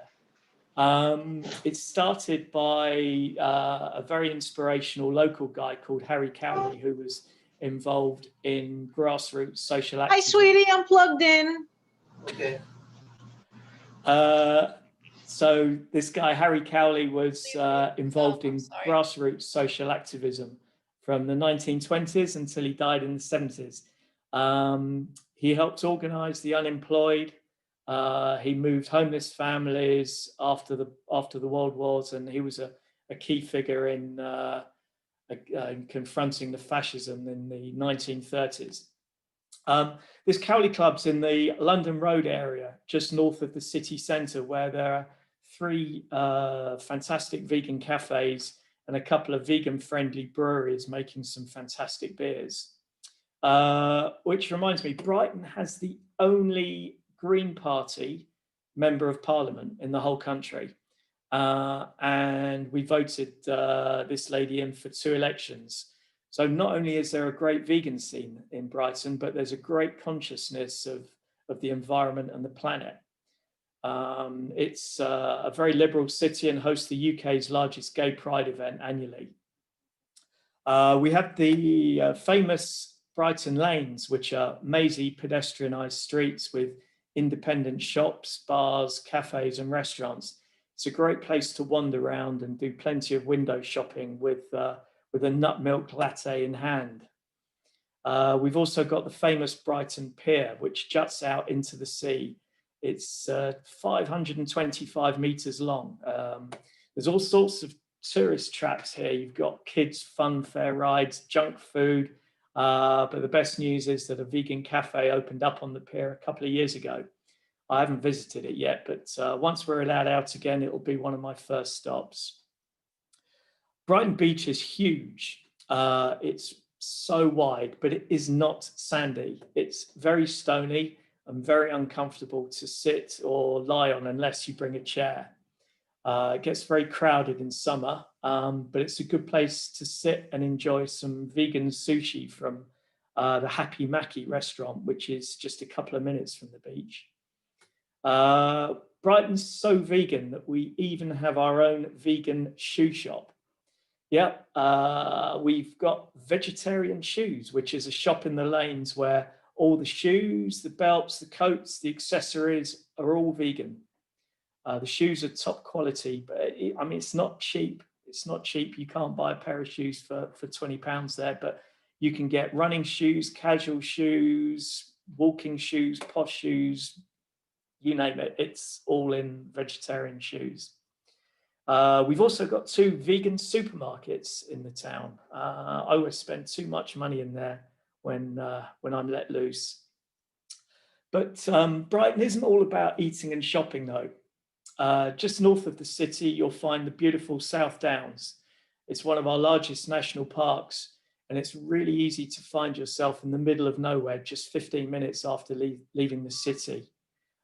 Speaker 7: It's started by a very inspirational local guy called Harry Cowley, who was involved in grassroots social activism.
Speaker 5: Hi, sweetie, I'm plugged in.
Speaker 7: Okay. So this guy, Harry Cowley, was involved in grassroots social activism from the 1920s until he died in the 70s. He helped organize the unemployed. He moved homeless families after the World Wars, and he was a key figure in confronting the fascism in the 1930s. This Cowley Club's in the London Road area, just north of the city centre, where there are 3 fantastic vegan cafes and a couple of vegan-friendly breweries making some fantastic beers. Which reminds me, Brighton has the only Green Party Member of Parliament in the whole country. And we voted this lady in for 2 elections. So not only is there a great vegan scene in Brighton, but there's a great consciousness of the environment and the planet. It's a very liberal city and hosts the UK's largest gay pride event annually. We have the famous Brighton lanes, which are mazy pedestrianised streets with independent shops, bars, cafes and restaurants. It's a great place to wander around and do plenty of window shopping with a nut milk latte in hand. We've also got the famous Brighton Pier, which juts out into the sea. It's 525 metres long. There's all sorts of tourist traps here. You've got kids' fun fair rides, junk food, but the best news is that a vegan cafe opened up on the pier a couple of years ago. I haven't visited it yet, but once we're allowed out again, it'll be one of my first stops. Brighton Beach is huge. It's so wide, but it is not sandy. It's very stony and very uncomfortable to sit or lie on unless you bring a chair. It gets very crowded in summer, but it's a good place to sit and enjoy some vegan sushi from the Happy Mackie restaurant, which is just a couple of minutes from the beach. Brighton's so vegan that we even have our own vegan shoe shop. Yeah, we've got Vegetarian Shoes, which is a shop in the lanes where all the shoes, the belts, the coats, the accessories are all vegan. The shoes are top quality, but I mean, it's not cheap. It's not cheap. You can't buy a pair of shoes for £20 there, but you can get running shoes, casual shoes, walking shoes, posh shoes, you name it. It's all in Vegetarian Shoes. We've also got 2 vegan supermarkets in the town. I always spend too much money in there when I'm let loose. But Brighton isn't all about eating and shopping though. Just north of the city, you'll find the beautiful South Downs. It's one of our largest national parks, and it's really easy to find yourself in the middle of nowhere just 15 minutes after leaving the city.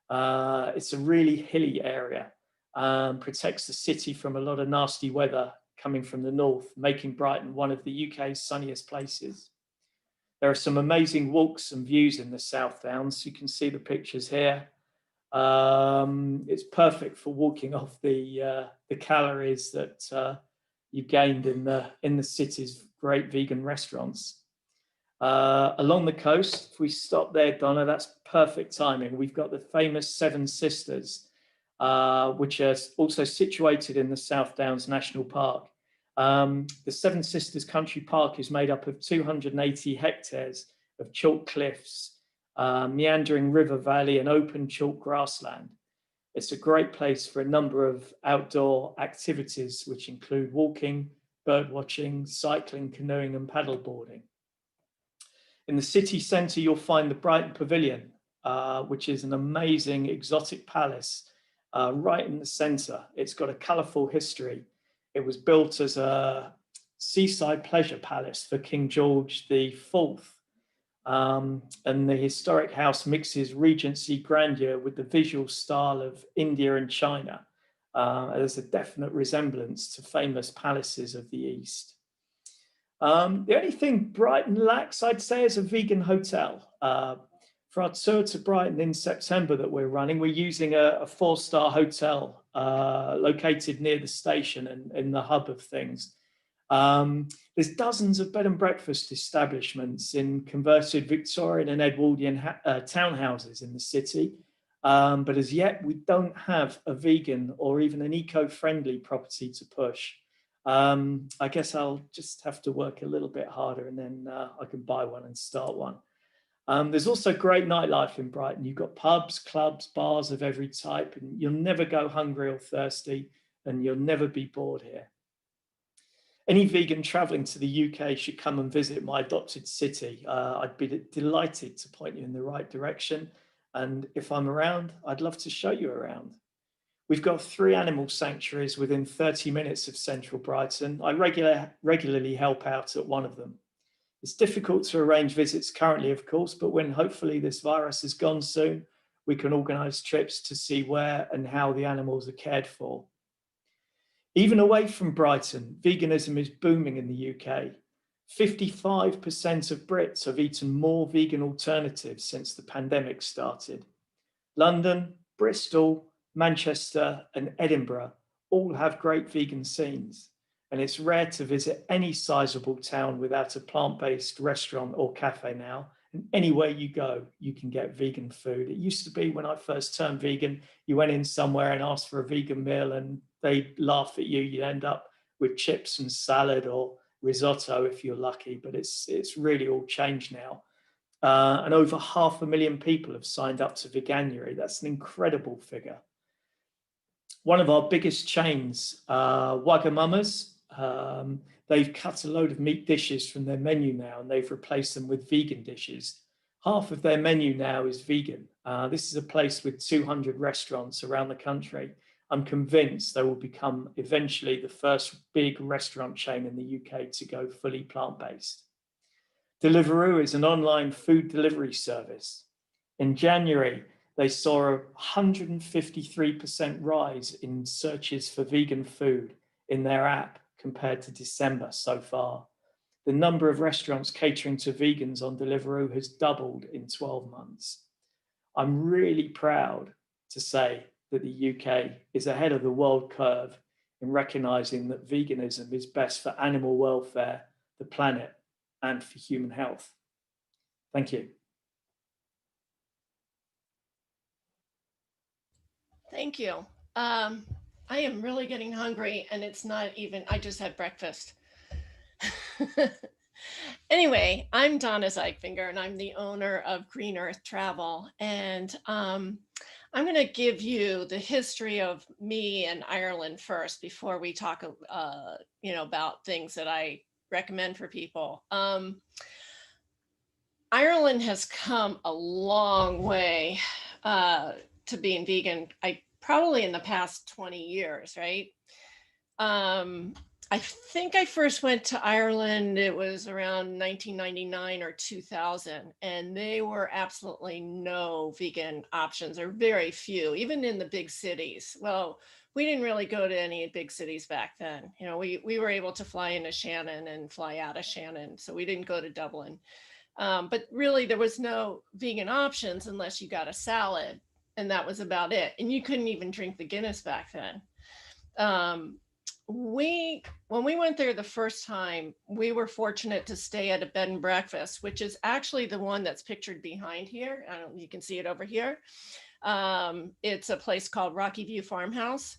Speaker 7: It's a really hilly area, protects the city from a lot of nasty weather coming from the north, making Brighton one of the UK's sunniest places. There are some amazing walks and views in the South Downs. You can see the pictures here. It's perfect for walking off the calories that you've gained in the city's great vegan restaurants. Along the coast, if we stop there, Donna, that's perfect timing. We've got the famous Seven Sisters, which are also situated in the South Downs National Park. The Seven Sisters Country Park is made up of 280 hectares of chalk cliffs, meandering river valley and open chalk grassland. It's a great place for a number of outdoor activities, which include walking, bird watching, cycling, canoeing, and paddleboarding. In the city centre, you'll find the Brighton Pavilion, which is an amazing exotic palace right in the centre. It's got a colourful history. It was built as a seaside pleasure palace for King George IV. And the historic house mixes Regency grandeur with the visual style of India and China. There's a definite resemblance to famous palaces of the East. The only thing Brighton lacks, I'd say, is a vegan hotel. For our tour to Brighton in September that we're running, we're using a 4-star hotel located near the station and in the hub of things. There's dozens of bed and breakfast establishments in converted Victorian and Edwardian townhouses in the city. But as yet, we don't have a vegan or even an eco-friendly property to push. I guess I'll just have to work a little bit harder and then I can buy one and start one. There's also great nightlife in Brighton. You've got pubs, clubs, bars of every type, and you'll never go hungry or thirsty, and you'll never be bored here. Any vegan traveling to the UK should come and visit my adopted city. I'd be delighted to point you in the right direction. And if I'm around, I'd love to show you around. We've got 3 animal sanctuaries within 30 minutes of central Brighton. I regularly help out at one of them. It's difficult to arrange visits currently, of course, but when hopefully this virus is gone soon, we can organise trips to see where and how the animals are cared for. Even away from Brighton, veganism is booming in the UK. 55% of Brits have eaten more vegan alternatives since the pandemic started. London, Bristol, Manchester, and Edinburgh all have great vegan scenes, and it's rare to visit any sizable town without a plant-based restaurant or cafe now. And anywhere you go, you can get vegan food. It used to be when I first turned vegan, you went in somewhere and asked for a vegan meal and they'd laugh at you. You'd end up with chips and salad or risotto if you're lucky, but it's really all changed now. And over 500,000 people have signed up to Veganuary. That's an incredible figure. One of our biggest chains, Wagamama's, they've cut a load of meat dishes from their menu now and they've replaced them with vegan dishes. Half of their menu now is vegan. This is a place with 200 restaurants around the country. I'm convinced they will become eventually the first big restaurant chain in the UK to go fully plant-based. Deliveroo is an online food delivery service. In January, they saw a 153% rise in searches for vegan food in their app compared to December so far. The number of restaurants catering to vegans on Deliveroo has doubled in 12 months. I'm really proud to say that the UK is ahead of the world curve in recognizing that veganism is best for animal welfare, the planet, and for human health. Thank you.
Speaker 1: Thank you. I am really getting hungry and it's not even, I just had breakfast. Anyway, I'm Donna Zeifinger and I'm the owner of Green Earth Travel. And I'm I'm going to give you the history of me and Ireland first before we talk, about things that I recommend for people. Ireland has come a long way to being vegan. Probably in the past 20 years, right? I think I first went to Ireland, it was around 1999 or 2000, and they were absolutely no vegan options, or very few, even in the big cities. Well, we didn't really go to any big cities back then. We were able to fly into Shannon and fly out of Shannon, so we didn't go to Dublin. But really, there was no vegan options unless you got a salad, and that was about it. And you couldn't even drink the Guinness back then. When we went there the first time, we were fortunate to stay at a bed and breakfast, which is actually the one that's pictured behind here. I don't know, you can see it over here. It's a place called Rocky View Farmhouse.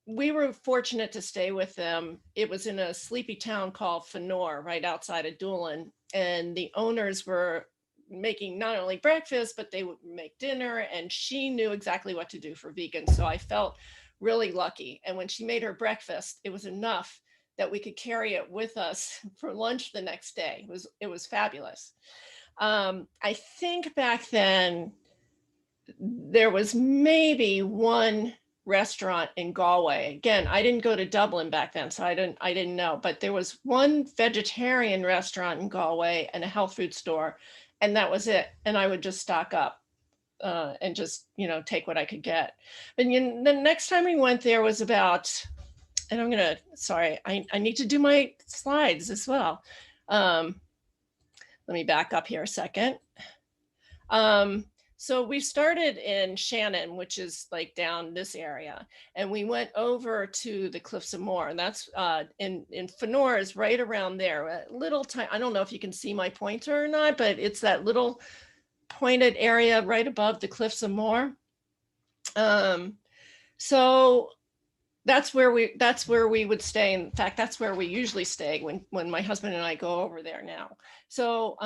Speaker 1: We were fortunate to stay with them. It was in a sleepy town called Fanor, right outside of Doolin. And the owners were making not only breakfast, but they would make dinner, and she knew exactly what to do for vegans. So I felt really lucky. And when she made her breakfast, it was enough that we could carry it with us for lunch the next day. It was fabulous. I think back then there was maybe one restaurant in Galway. Again, I didn't go to Dublin back then, so I didn't know, but there was one vegetarian restaurant in Galway and a health food store, and that was it. And I would just stock up and just, take what I could get. But the next time we went there was about, and I need to do my slides as well. Let me back up here a second. So we started in Shannon, which is like down this area, and we went over to the Cliffs of Moher, and that's in Fanor is right around there. A little time, I don't know if you can see my pointer or not, but it's that little pointed area right above the Cliffs of Moher. So that's where we would stay. In fact, that's where we usually stay when my husband and I go over there now. So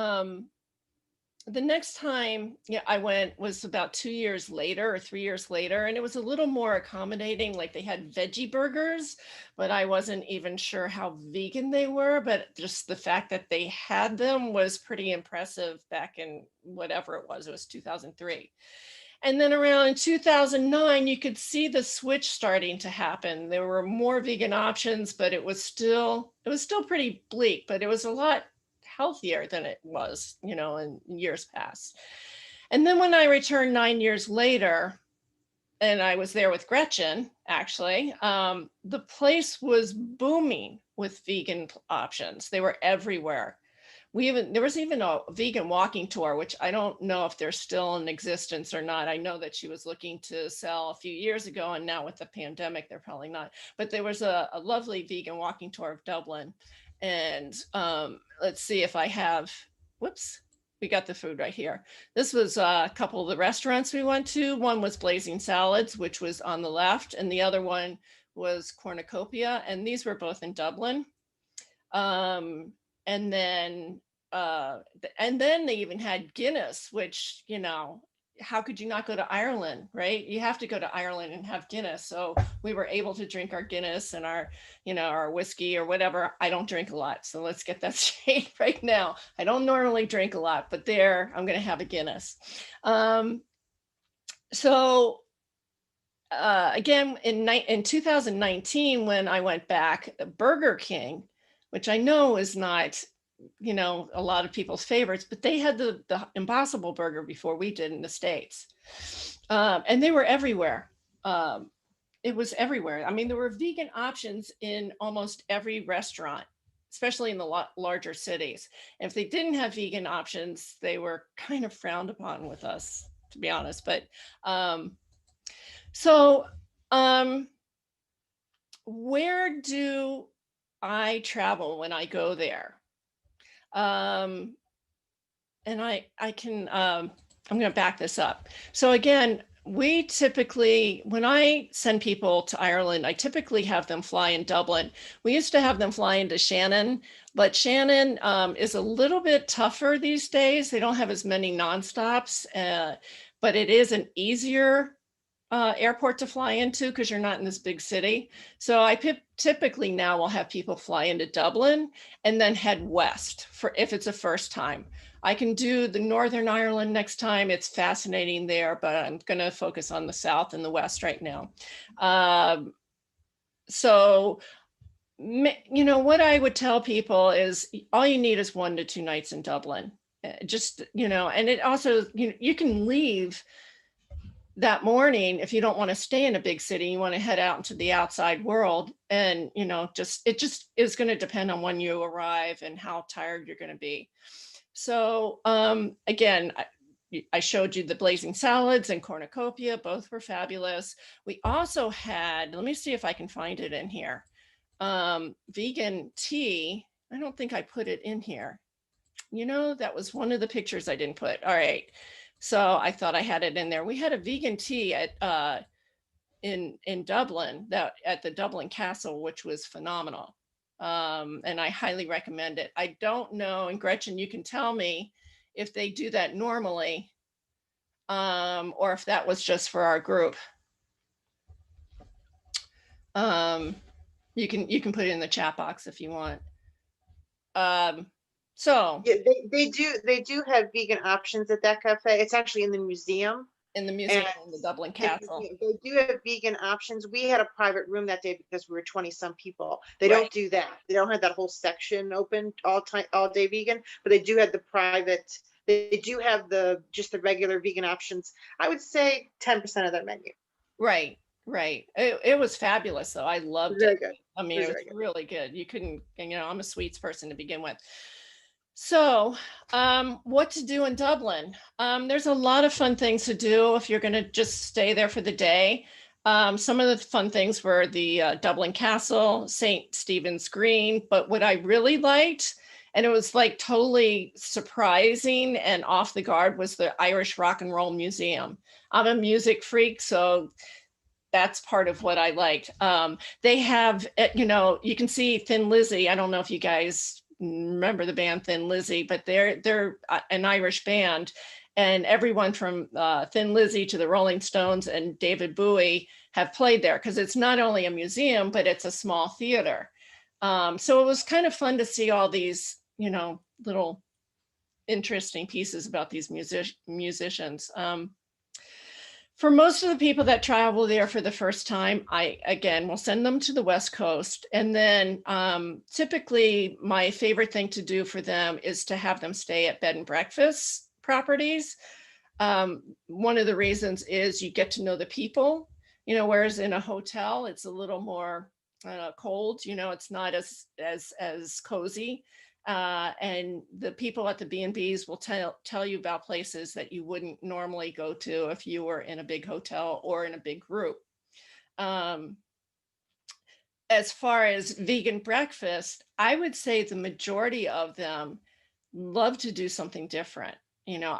Speaker 1: the next time I went was about 2 years later or 3 years later, and it was a little more accommodating. Like they had veggie burgers, but I wasn't even sure how vegan they were, but just the fact that they had them was pretty impressive back in whatever it was 2003. And then around 2009, you could see the switch starting to happen. There were more vegan options, but it was still pretty bleak, but it was a lot healthier than it was, in years past. And then when I returned 9 years later, and I was there with Gretchen, actually, the place was booming with vegan options. They were everywhere. There was even a vegan walking tour, which I don't know if they're still in existence or not. I know that she was looking to sell a few years ago, and now with the pandemic, they're probably not. But there was a lovely vegan walking tour of Dublin. And let's see if I have, whoops, we got the food right here. This was a couple of the restaurants we went to. One was Blazing Salads, which was on the left, and the other one was Cornucopia, and these were both in Dublin. And then they even had Guinness, which, how could you not go to Ireland, right? You have to go to Ireland and have Guinness. So we were able to drink our Guinness and our whiskey or whatever. I don't drink a lot, so let's get that straight right now. I don't normally drink a lot, but there I'm going to have a Guinness. Again, in 2019, when I went back, Burger King, which I know is not a lot of people's favorites, but they had the Impossible Burger before we did in the States. And they were everywhere. It was everywhere. I mean, there were vegan options in almost every restaurant, especially in the larger cities. And if they didn't have vegan options, they were kind of frowned upon with us, to be honest. But where do I travel when I go there? And I can, I'm going to back this up. So again, we typically, when I send people to Ireland, I typically have them fly in Dublin. We used to have them fly into Shannon, but Shannon is a little bit tougher these days. They don't have as many nonstops, but it is an easier airport to fly into because you're not in this big city. So I typically now will have people fly into Dublin and then head west for if it's a first time. I can do the Northern Ireland next time. It's fascinating there, but I'm going to focus on the South and the West right now. So, you know, what I would tell people is all you need is 1 to 2 nights in Dublin. Just, you know, and it also, you can leave that morning if you don't want to stay in a big city, you want to head out into the outside world. And, you know, it just is going to depend on when you arrive and how tired you're going to be. So again, I showed you the blazing salads and cornucopia, both were fabulous. We also had, let me see if I can find it in here. Vegan tea. I don't think I put it in here. You know, that was one of the pictures I didn't put. All right. So I thought I had it in there. We had a vegan tea at in Dublin, that at the Dublin Castle, which was phenomenal. And I highly recommend it. I don't know, and Gretchen, you can tell me if they do that normally, or if that was just for our group. You can put it in the chat box if you want. So
Speaker 5: Yeah, they do have vegan options at that cafe. It's actually in the museum.
Speaker 1: In the museum, in the Dublin Castle.
Speaker 5: They do have vegan options. We had a private room that day because we were 20 some people. They
Speaker 1: Right.
Speaker 5: don't do that. They don't have that whole section open all day vegan, but they do have the private. They do have just the regular vegan options. I would say 10% of their menu.
Speaker 1: Right. It was fabulous though. I loved
Speaker 5: Very
Speaker 1: it.
Speaker 5: good.
Speaker 1: I mean,
Speaker 5: It
Speaker 1: it
Speaker 5: was
Speaker 1: was
Speaker 5: very good.
Speaker 1: really good. You couldn't, you know, I'm a sweets person to begin with. So, what to do in Dublin? There's a lot of fun things to do if you're going to just stay there for the day. Some of the fun things were the Dublin Castle, St. Stephen's Green, but what I really liked, and it was like totally surprising and off the guard, was the Irish Rock and Roll Museum. I'm a music freak, so that's part of what I liked. They have, you know, you can see Thin Lizzy. I don't know if you guys remember the band Thin Lizzy, but they're an Irish band, and everyone from Thin Lizzy to the Rolling Stones and David Bowie have played there because it's not only a museum, but it's a small theater. So it was kind of fun to see all these, you know, little interesting pieces about these musicians. For most of the people that travel there for the first time, I, again, will send them to the West Coast. And then typically my favorite thing to do for them is to have them stay at bed and breakfast properties. One of the reasons is you get to know the people, you know, whereas in a hotel, it's a little more cold, you know, it's not as cozy. And the people at the B&Bs will tell you about places that you wouldn't normally go to if you were in a big hotel or in a big group. As far as vegan breakfast, I would say the majority of them love to do something different. You know,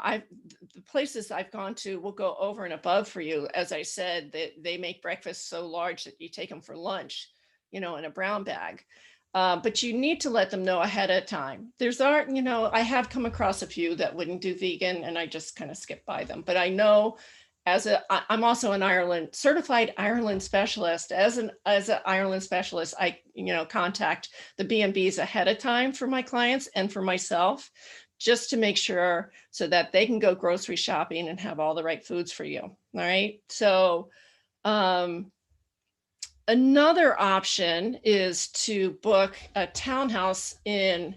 Speaker 1: the places I've gone to will go over and above for you. As I said, they make breakfast so large that you take them for lunch, you know, in a brown bag. But you need to let them know ahead of time. You know, I have come across a few that wouldn't do vegan and I just kind of skip by them. But I know I'm also an certified Ireland specialist. As an Ireland specialist, I, you know, contact the B&Bs ahead of time for my clients and for myself, just to make sure so that they can go grocery shopping and have all the right foods for you. All right. So, another option is to book a townhouse in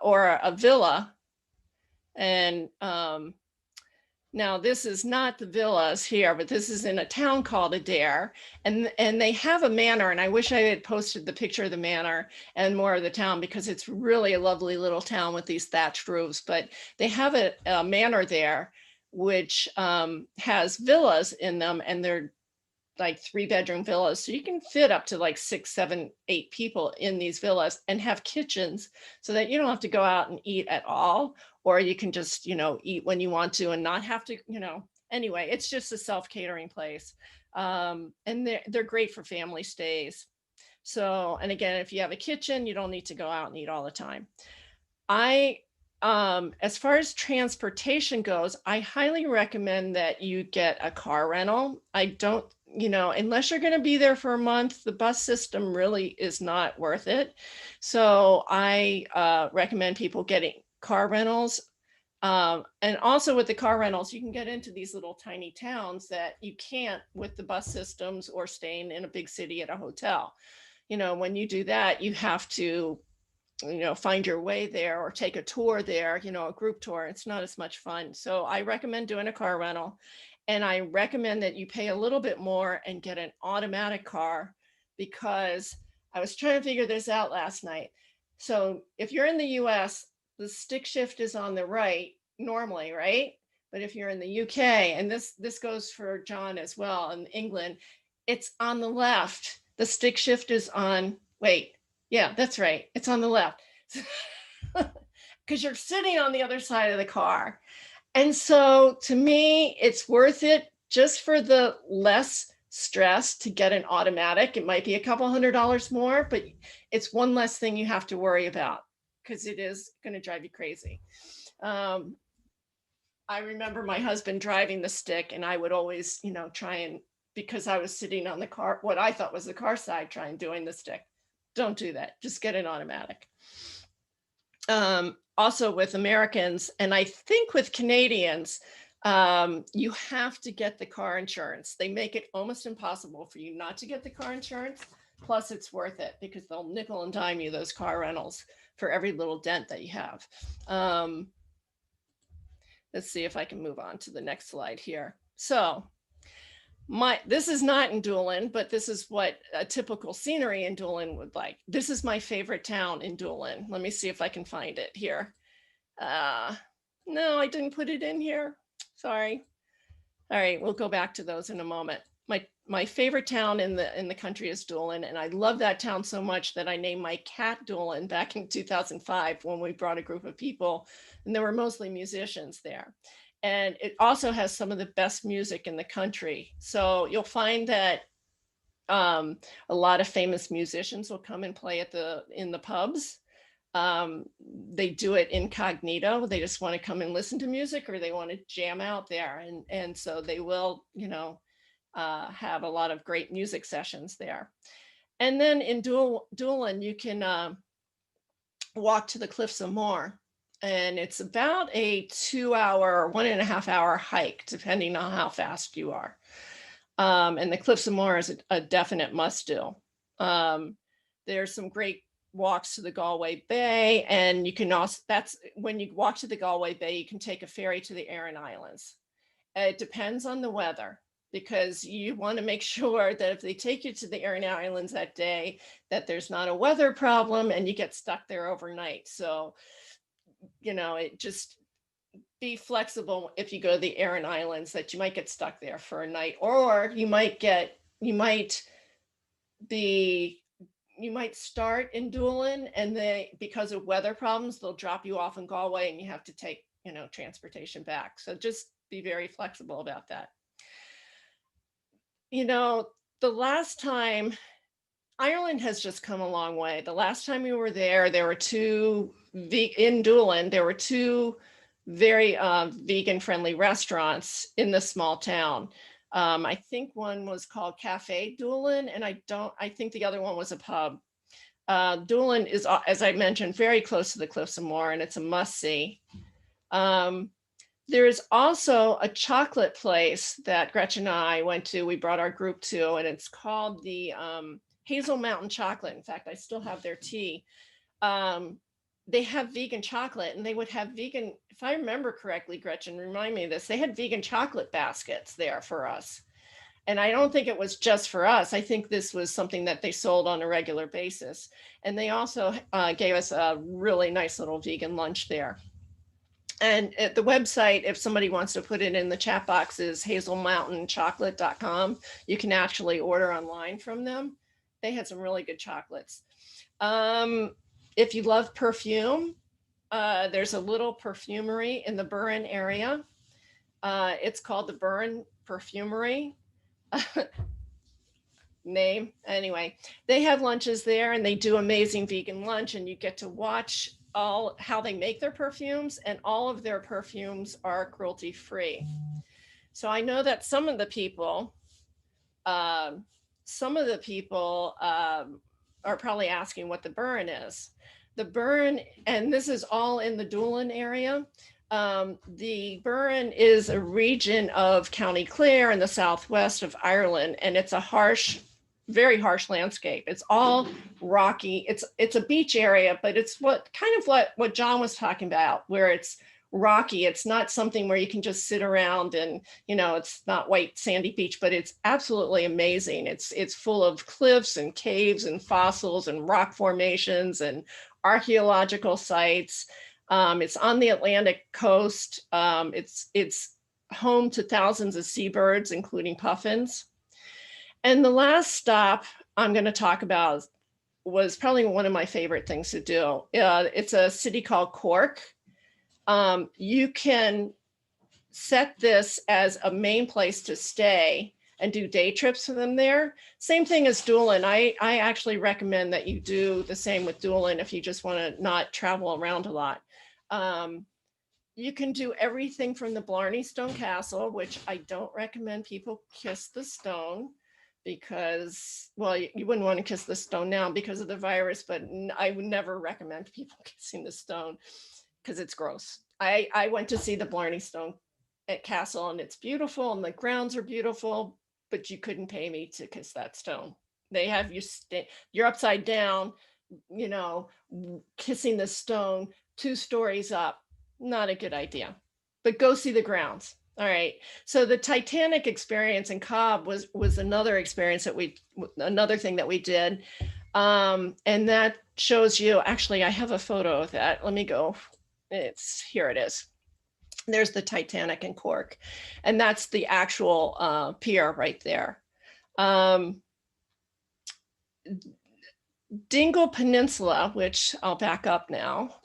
Speaker 1: or a villa. And now this is not the villas here, but this is in a town called Adair. And they have a manor, and I wish I had posted the picture of the manor and more of the town because it's really a lovely little town with these thatched roofs. But they have a manor there, which has villas in them, and they're like 3-bedroom villas. So you can fit up to like 6, 7, 8 people in these villas and have kitchens so that you don't have to go out and eat at all, or you can just, you know, eat when you want to and not have to, you know, anyway, it's just a self-catering place. And they're great for family stays. So, and again, if you have a kitchen, you don't need to go out and eat all the time. I as far as transportation goes, I highly recommend that you get a car rental. I don't, unless you're going to be there for a month, the bus system really is not worth it. So I recommend people getting car rentals. And also with the car rentals, you can get into these little tiny towns that you can't with the bus systems or staying in a big city at a hotel. When you do that, you have to find your way there or take a tour there, a group tour. It's not as much fun. So I recommend doing a car rental, and I recommend that you pay a little bit more and get an automatic car, because I was trying to figure this out last night. So if you're in the US, the stick shift is on the right normally, right? But if you're in the UK, and this goes for John as well, in England, it's on the left. The stick shift is on, wait, yeah, that's right. It's on the left because you're sitting on the other side of the car. And so to me, it's worth it just for the less stress to get an automatic. It might be a couple $100 more, but it's one less thing you have to worry about, because it is going to drive you crazy. I remember my husband driving the stick, and I would always, try and, because I was sitting on the car, what I thought was the car side, try and doing the stick. Don't do that. Just get an automatic. Also with Americans, and I think with Canadians, you have to get the car insurance. They make it almost impossible for you not to get the car insurance. Plus it's worth it because they'll nickel and dime you those car rentals for every little dent that you have. Let's see if I can move on to the next slide here. So this is not in Doolin, but this is what a typical scenery in Doolin would like. This is my favorite town in Doolin. Let me see if I can find it here. No, I didn't put it in here. Sorry. All right, we'll go back to those in a moment. My favorite town in the country is Doolin, and I love that town so much that I named my cat Doolin back in 2005 when we brought a group of people, and there were mostly musicians there. And it also has some of the best music in the country. So you'll find that a lot of famous musicians will come and play in the pubs. They do it incognito. They just want to come and listen to music, or they want to jam out there. And so they will, have a lot of great music sessions there. And then in Doolin, you can walk to the Cliffs of Moher. And it's about a 2-hour, 1.5 hour hike, depending on how fast you are. And the Cliffs of Moher is a definite must do. There's some great walks to the Galway Bay, and you can also, that's when you walk to the Galway Bay, you can take a ferry to the Aran Islands. It depends on the weather, because you want to make sure that if they take you to the Aran Islands that day, that there's not a weather problem and you get stuck there overnight. So it just be flexible if you go to the Aran Islands, that you might get stuck there for a night, or you might start in Doolin, and because of weather problems, they'll drop you off in Galway and you have to take, transportation back. So just be very flexible about that. The last time, Ireland has just come a long way. The last time we were there were in Doolin, there were two very vegan friendly restaurants in the small town. I think one was called Cafe Doolin, and I think the other one was a pub. Doolin is, as I mentioned, very close to the Cliffs of Moher, and it's a must see. There is also a chocolate place that Gretchen and I went to, we brought our group to, and it's called the Hazel Mountain Chocolate. In fact, I still have their tea. They have vegan chocolate, and they would have vegan, if I remember correctly, Gretchen, remind me of this, they had vegan chocolate baskets there for us. And I don't think it was just for us. I think this was something that they sold on a regular basis. And they also gave us a really nice little vegan lunch there. And at the website, if somebody wants to put it in the chat box, is hazelmountainchocolate.com. You can actually order online from them. They had some really good chocolates. If you love perfume, there's a little perfumery in the Burren area. It's called the Burren Perfumery. Name. Anyway, they have lunches there, and they do amazing vegan lunch, and you get to watch all how they make their perfumes, and all of their perfumes are cruelty free. So I know that some of the people are probably asking what the burn is. The burn, and this is all in the Doolin area. The Burren is a region of County Clare in the southwest of Ireland, and it's a harsh, very harsh landscape. It's all rocky. It's a beach area, but it's what John was talking about, where it's rocky. It's not something where you can just sit around and, it's not white sandy beach, but it's absolutely amazing. It's full of cliffs and caves and fossils and rock formations and archaeological sites. It's on the Atlantic coast. It's home to thousands of seabirds, including puffins. And the last stop I'm going to talk about was probably one of my favorite things to do. It's a city called Cork. You can set this as a main place to stay and do day trips for them there. Same thing as Doolin. I actually recommend that you do the same with Doolin if you just want to not travel around a lot. You can do everything from the Blarney Stone Castle, which I don't recommend people kiss the stone because, well, you wouldn't want to kiss the stone now because of the virus, but I would never recommend people kissing the stone because it's gross. I went to see the Blarney Stone at Castle, and it's beautiful and the grounds are beautiful, but you couldn't pay me to kiss that stone. They have you you're upside down, kissing the stone 2 stories up. Not a good idea, but go see the grounds. All right. So the Titanic experience in Cobb was another experience another thing that we did. And that shows you, actually, I have a photo of that. Let me go. Here it is. There's the Titanic in Cork. And that's the actual pier right there. Dingle Peninsula, which I'll back up now.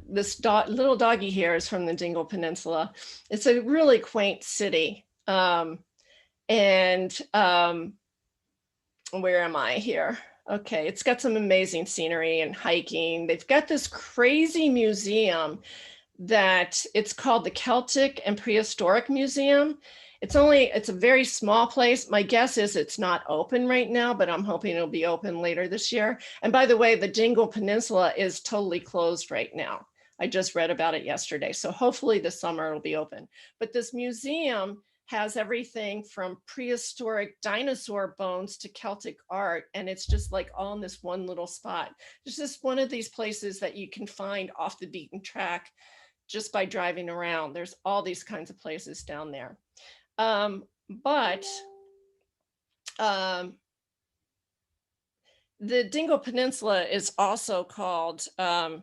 Speaker 1: This little doggy here is from the Dingle Peninsula. It's a really quaint city. Where am I here? Okay, it's got some amazing scenery and hiking. They've got this crazy museum that it's called the Celtic and Prehistoric Museum. It's a very small place. My guess is it's not open right now, but I'm hoping it'll be open later this year. And by the way, the Dingle Peninsula is totally closed right now. I just read about it yesterday. So hopefully this summer it'll be open. But this museum has everything from prehistoric dinosaur bones to Celtic art. And it's just like all in this one little spot. It's just one of these places that you can find off the beaten track just by driving around. There's all these kinds of places down there. But the Dingle Peninsula is also called, we're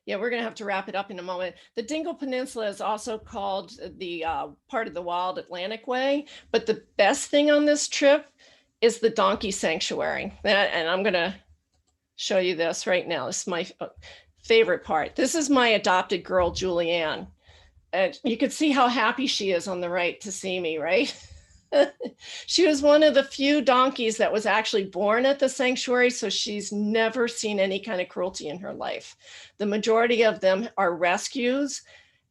Speaker 1: going to have to wrap it up in a moment. The Dingle Peninsula is also called the part of the Wild Atlantic Way. But the best thing on this trip is the donkey sanctuary. And I'm going to show you this right now. This is my favorite part. This is my adopted girl, Julianne. And you can see how happy she is on the right to see me, right? She was one of the few donkeys that was actually born at the sanctuary, so she's never seen any kind of cruelty in her life. The majority of them are rescues,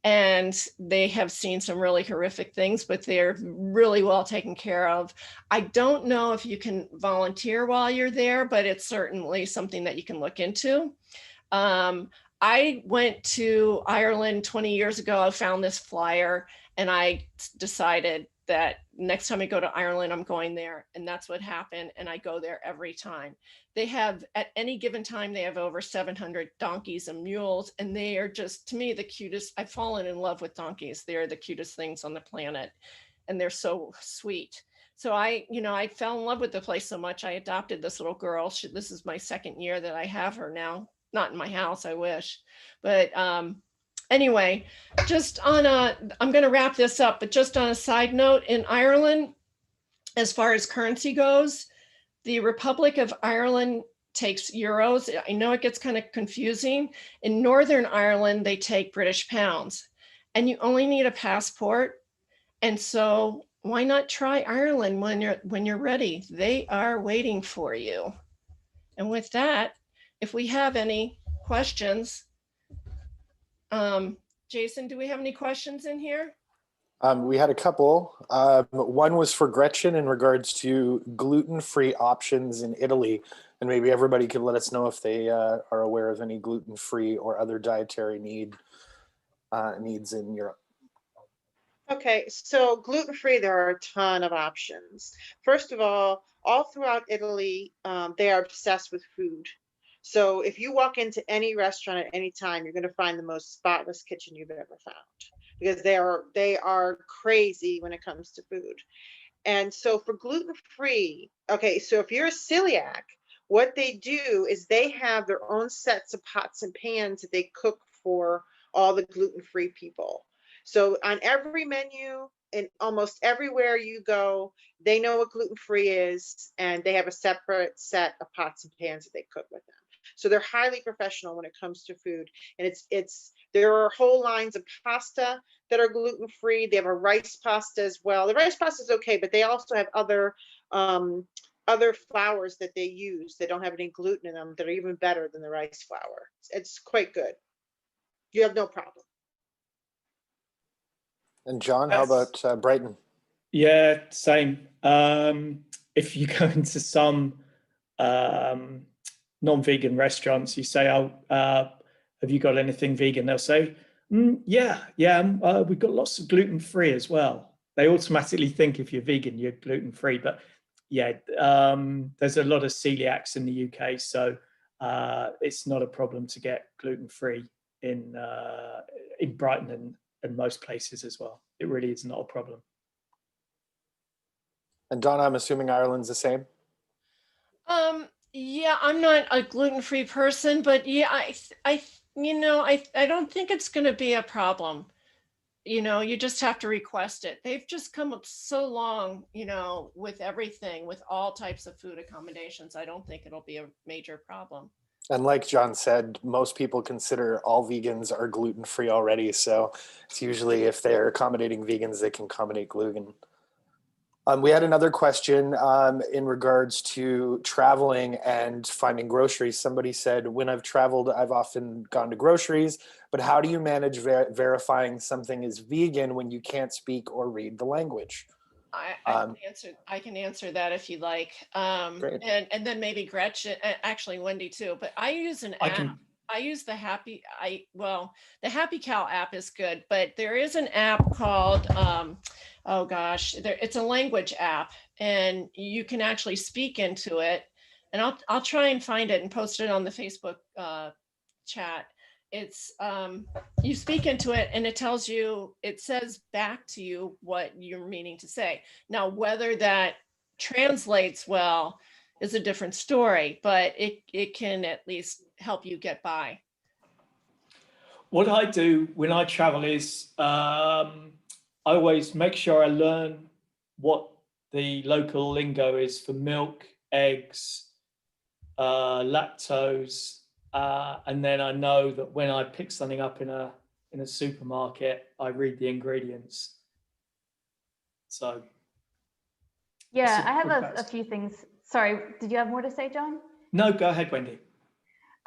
Speaker 1: and they have seen some really horrific things, but they're really well taken care of. I don't know if you can volunteer while you're there, but it's certainly something that you can look into. I went to Ireland 20 years ago. I found this flyer and I decided that next time I go to Ireland, I'm going there. And that's what happened. And I go there every time. They have, at any given time, they have over 700 donkeys and mules. And they are just, to me, the cutest. I've fallen in love with donkeys. They're the cutest things on the planet. And they're so sweet. So I fell in love with the place so much. I adopted this little girl. This is my 2nd year that I have her now. Not in my house, I wish. But anyway, I'm going to wrap this up, but just on a side note, in Ireland, as far as currency goes, the Republic of Ireland takes euros. I know it gets kind of confusing. In Northern Ireland, they take British pounds, and you only need a passport. And so why not try Ireland when you're ready? They are waiting for you. And with that, if we have any questions. Jason, do we have any questions in here?
Speaker 2: We had a couple. One was for Gretchen in regards to gluten-free options in Italy, and maybe everybody could let us know if they are aware of any gluten-free or other dietary needs in Europe.
Speaker 5: Okay, so gluten-free, there are a ton of options. First of all throughout Italy, they are obsessed with food. So if you walk into any restaurant at any time, you're going to find the most spotless kitchen you've ever found, because they are crazy when it comes to food. And so for gluten-free, okay, so if you're a celiac, what they do is they have their own sets of pots and pans that they cook for all the gluten-free people. So on every menu and almost everywhere you go, they know what gluten-free is, and they have a separate set of pots and pans that they cook with them. So they're highly professional when it comes to food. And there are whole lines of pasta that are gluten-free. They have a rice pasta as well. The rice pasta is okay, but they also have other flours that they use that don't have any gluten in them that are even better than the rice flour. It's quite good. You have no problem.
Speaker 2: And John, how about Brighton?
Speaker 7: Yeah, same. If you go into some non-vegan restaurants, you say, "Oh, have you got anything vegan?" They'll say, "Yeah, we've got lots of gluten-free as well." They automatically think if you're vegan, you're gluten-free. But yeah, there's a lot of celiacs in the UK, so it's not a problem to get gluten-free in Brighton and most places as well. It really is not a problem.
Speaker 2: And Donna, I'm assuming Ireland's the same?
Speaker 1: Yeah, I'm not a gluten-free person, but yeah, I don't think it's going to be a problem. You just have to request it. They've just come up so long, with everything, with all types of food accommodations. I don't think it'll be a major problem.
Speaker 2: And like John said, most people consider all vegans are gluten-free already. So it's usually if they're accommodating vegans, they can accommodate gluten. We had another question in regards to traveling and finding groceries. Somebody said, when I've traveled, I've often gone to groceries, but how do you manage verifying something is vegan when you can't speak or read the language?
Speaker 1: I can answer that if you like.
Speaker 2: Great.
Speaker 1: And then maybe Gretchen, actually Wendy too, but I use an app. I use the the Happy Cow app is good, but there is an app called, it's a language app, and you can actually speak into it. And I'll try and find it and post it on the Facebook chat. It's you speak into it and it says back to you what you're meaning to say. Now, whether that translates well is a different story, but it can at least help you get by.
Speaker 7: What I do when I travel is I always make sure I learn what the local lingo is for milk, eggs, lactose, and then I know that when I pick something up in a supermarket, I read the ingredients. So
Speaker 6: yeah, I have a few things. Sorry, did you have more to say, John?
Speaker 7: No, go ahead, Wendy.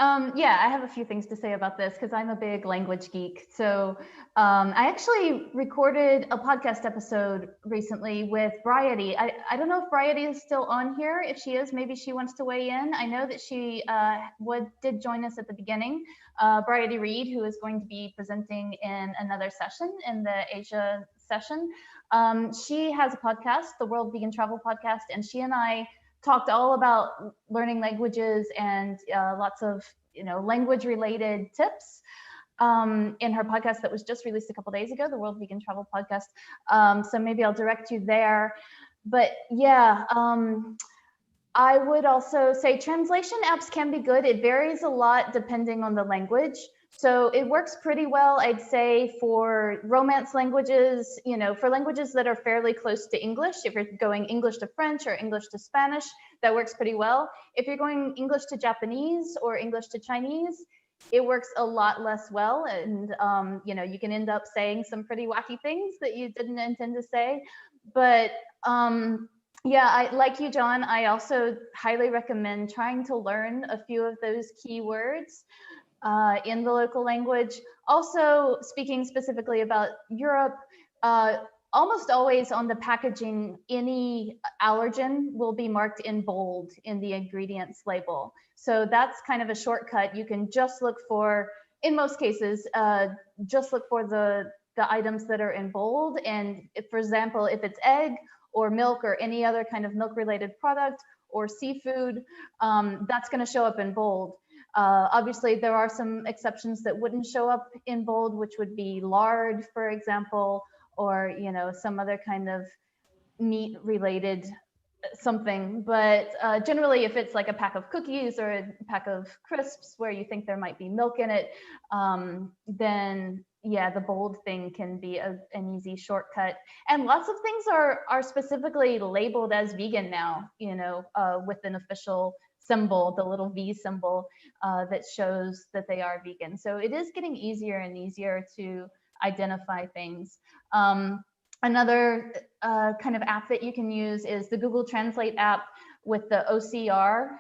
Speaker 6: Yeah, I have a few things to say about this because I'm a big language geek. So I actually recorded a podcast episode recently with Bryety. I don't know if Bryety is still on here. If she is, maybe she wants to weigh in. I know that she did join us at the beginning. Bryety Reed, who is going to be presenting in another session, in the Asia session. She has a podcast, the World Vegan Travel Podcast, and she and I talked all about learning languages and lots of language related tips in her podcast that was just released a couple days ago, the World Vegan Travel Podcast. So maybe I'll direct you there. But yeah, I would also say translation apps can be good. It varies a lot depending on the language. So it works pretty well, I'd say, for Romance languages, for languages that are fairly close to English. If you're going English to French or English to Spanish, that works pretty well. If you're going English to Japanese or English to Chinese, it works a lot less well. And, you can end up saying some pretty wacky things that you didn't intend to say. But yeah, like you, John, I also highly recommend trying to learn a few of those keywords. in the local language. Also, speaking specifically about Europe, almost always on the packaging, any allergen will be marked in bold in the ingredients label. So that's kind of a shortcut. You can just look for, in most cases, just look for the items that are in bold. And if, for example, if it's egg or milk or any other kind of milk related product or seafood, that's going to show up in bold. Obviously, there are some exceptions that wouldn't show up in bold, which would be lard, for example, or some other kind of meat related something. But generally, if it's like a pack of cookies or a pack of crisps where you think there might be milk in it, then yeah, the bold thing can be an easy shortcut. And lots of things are specifically labeled as vegan now, with an official symbol, the little V symbol that shows that they are vegan. So it is getting easier and easier to identify things. Another kind of app that you can use is the Google Translate app with the OCR,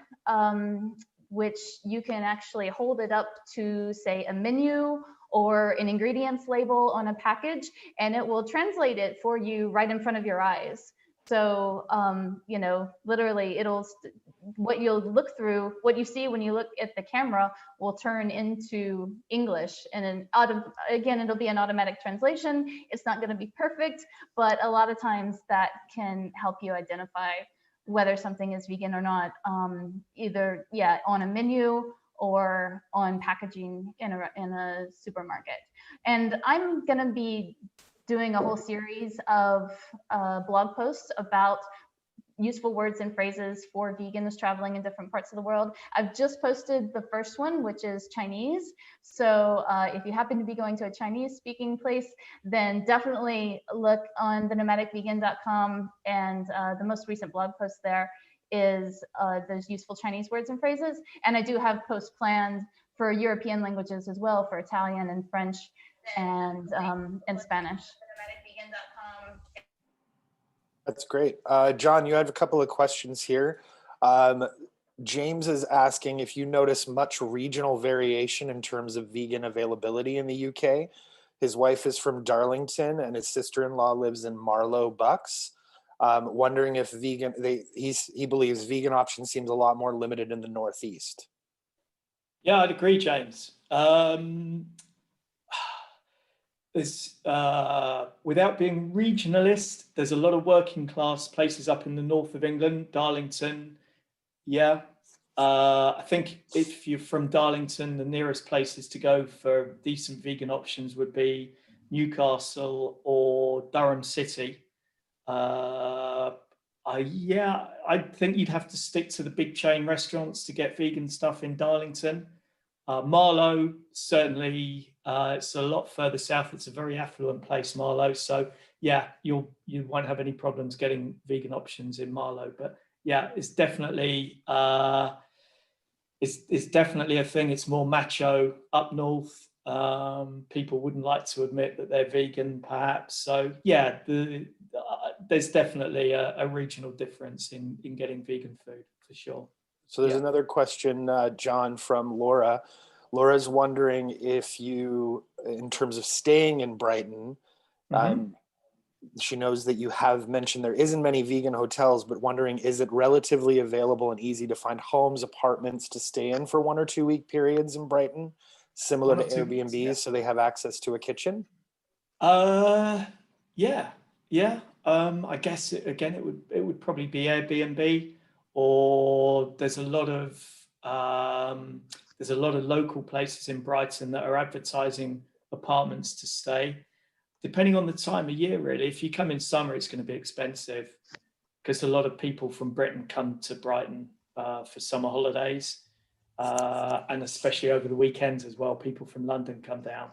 Speaker 6: which you can actually hold it up to, say, a menu or an ingredients label on a package, and it will translate it for you right in front of your eyes. So, literally what you'll look through, what you see when you look at the camera will turn into English, and again, it'll be an automatic translation. It's not going to be perfect, but a lot of times that can help you identify whether something is vegan or not, either on a menu or on packaging in a supermarket. And I'm going to be doing a whole series of blog posts about useful words and phrases for vegans traveling in different parts of the world. I've just posted the first one, which is Chinese. So if you happen to be going to a Chinese speaking place, then definitely look on thenomadicvegan.com, and the most recent blog post there is those useful Chinese words and phrases. And I do have posts planned for European languages as well, for Italian and French and Spanish.
Speaker 2: That's great. John, you have a couple of questions here. James is asking if you notice much regional variation in terms of vegan availability in the UK. His wife is from Darlington and his sister-in-law lives in Marlow, Bucks. Wondering if he believes vegan options seems a lot more limited in the Northeast.
Speaker 7: Yeah, I'd agree, James. Without being regionalist, there's a lot of working class places up in the north of England, Darlington. Yeah. I think if you're from Darlington, the nearest places to go for decent vegan options would be Newcastle or Durham City. I think you'd have to stick to the big chain restaurants to get vegan stuff in Darlington. Marlow, certainly, it's a lot further south. It's a very affluent place, Marlow. So yeah, you won't have any problems getting vegan options in Marlow. But yeah, it's definitely it's definitely a thing. It's more macho up north. People wouldn't like to admit that they're vegan, perhaps. So yeah, there's definitely a regional difference in getting vegan food for sure.
Speaker 2: So there's another question, John, from Laura. Laura's wondering if you, in terms of staying in Brighton, she knows that you have mentioned there isn't many vegan hotels, but wondering, is it relatively available and easy to find homes, apartments to stay in for 1 or 2 week periods in Brighton, similar to Airbnbs, so they have access to a kitchen?
Speaker 7: I guess it would probably be Airbnb, or there's a lot of local places in Brighton that are advertising apartments to stay, depending on the time of year, really. If you come in summer, it's going to be expensive because a lot of people from Britain come to Brighton for summer holidays, and especially over the weekends as well. People from London come down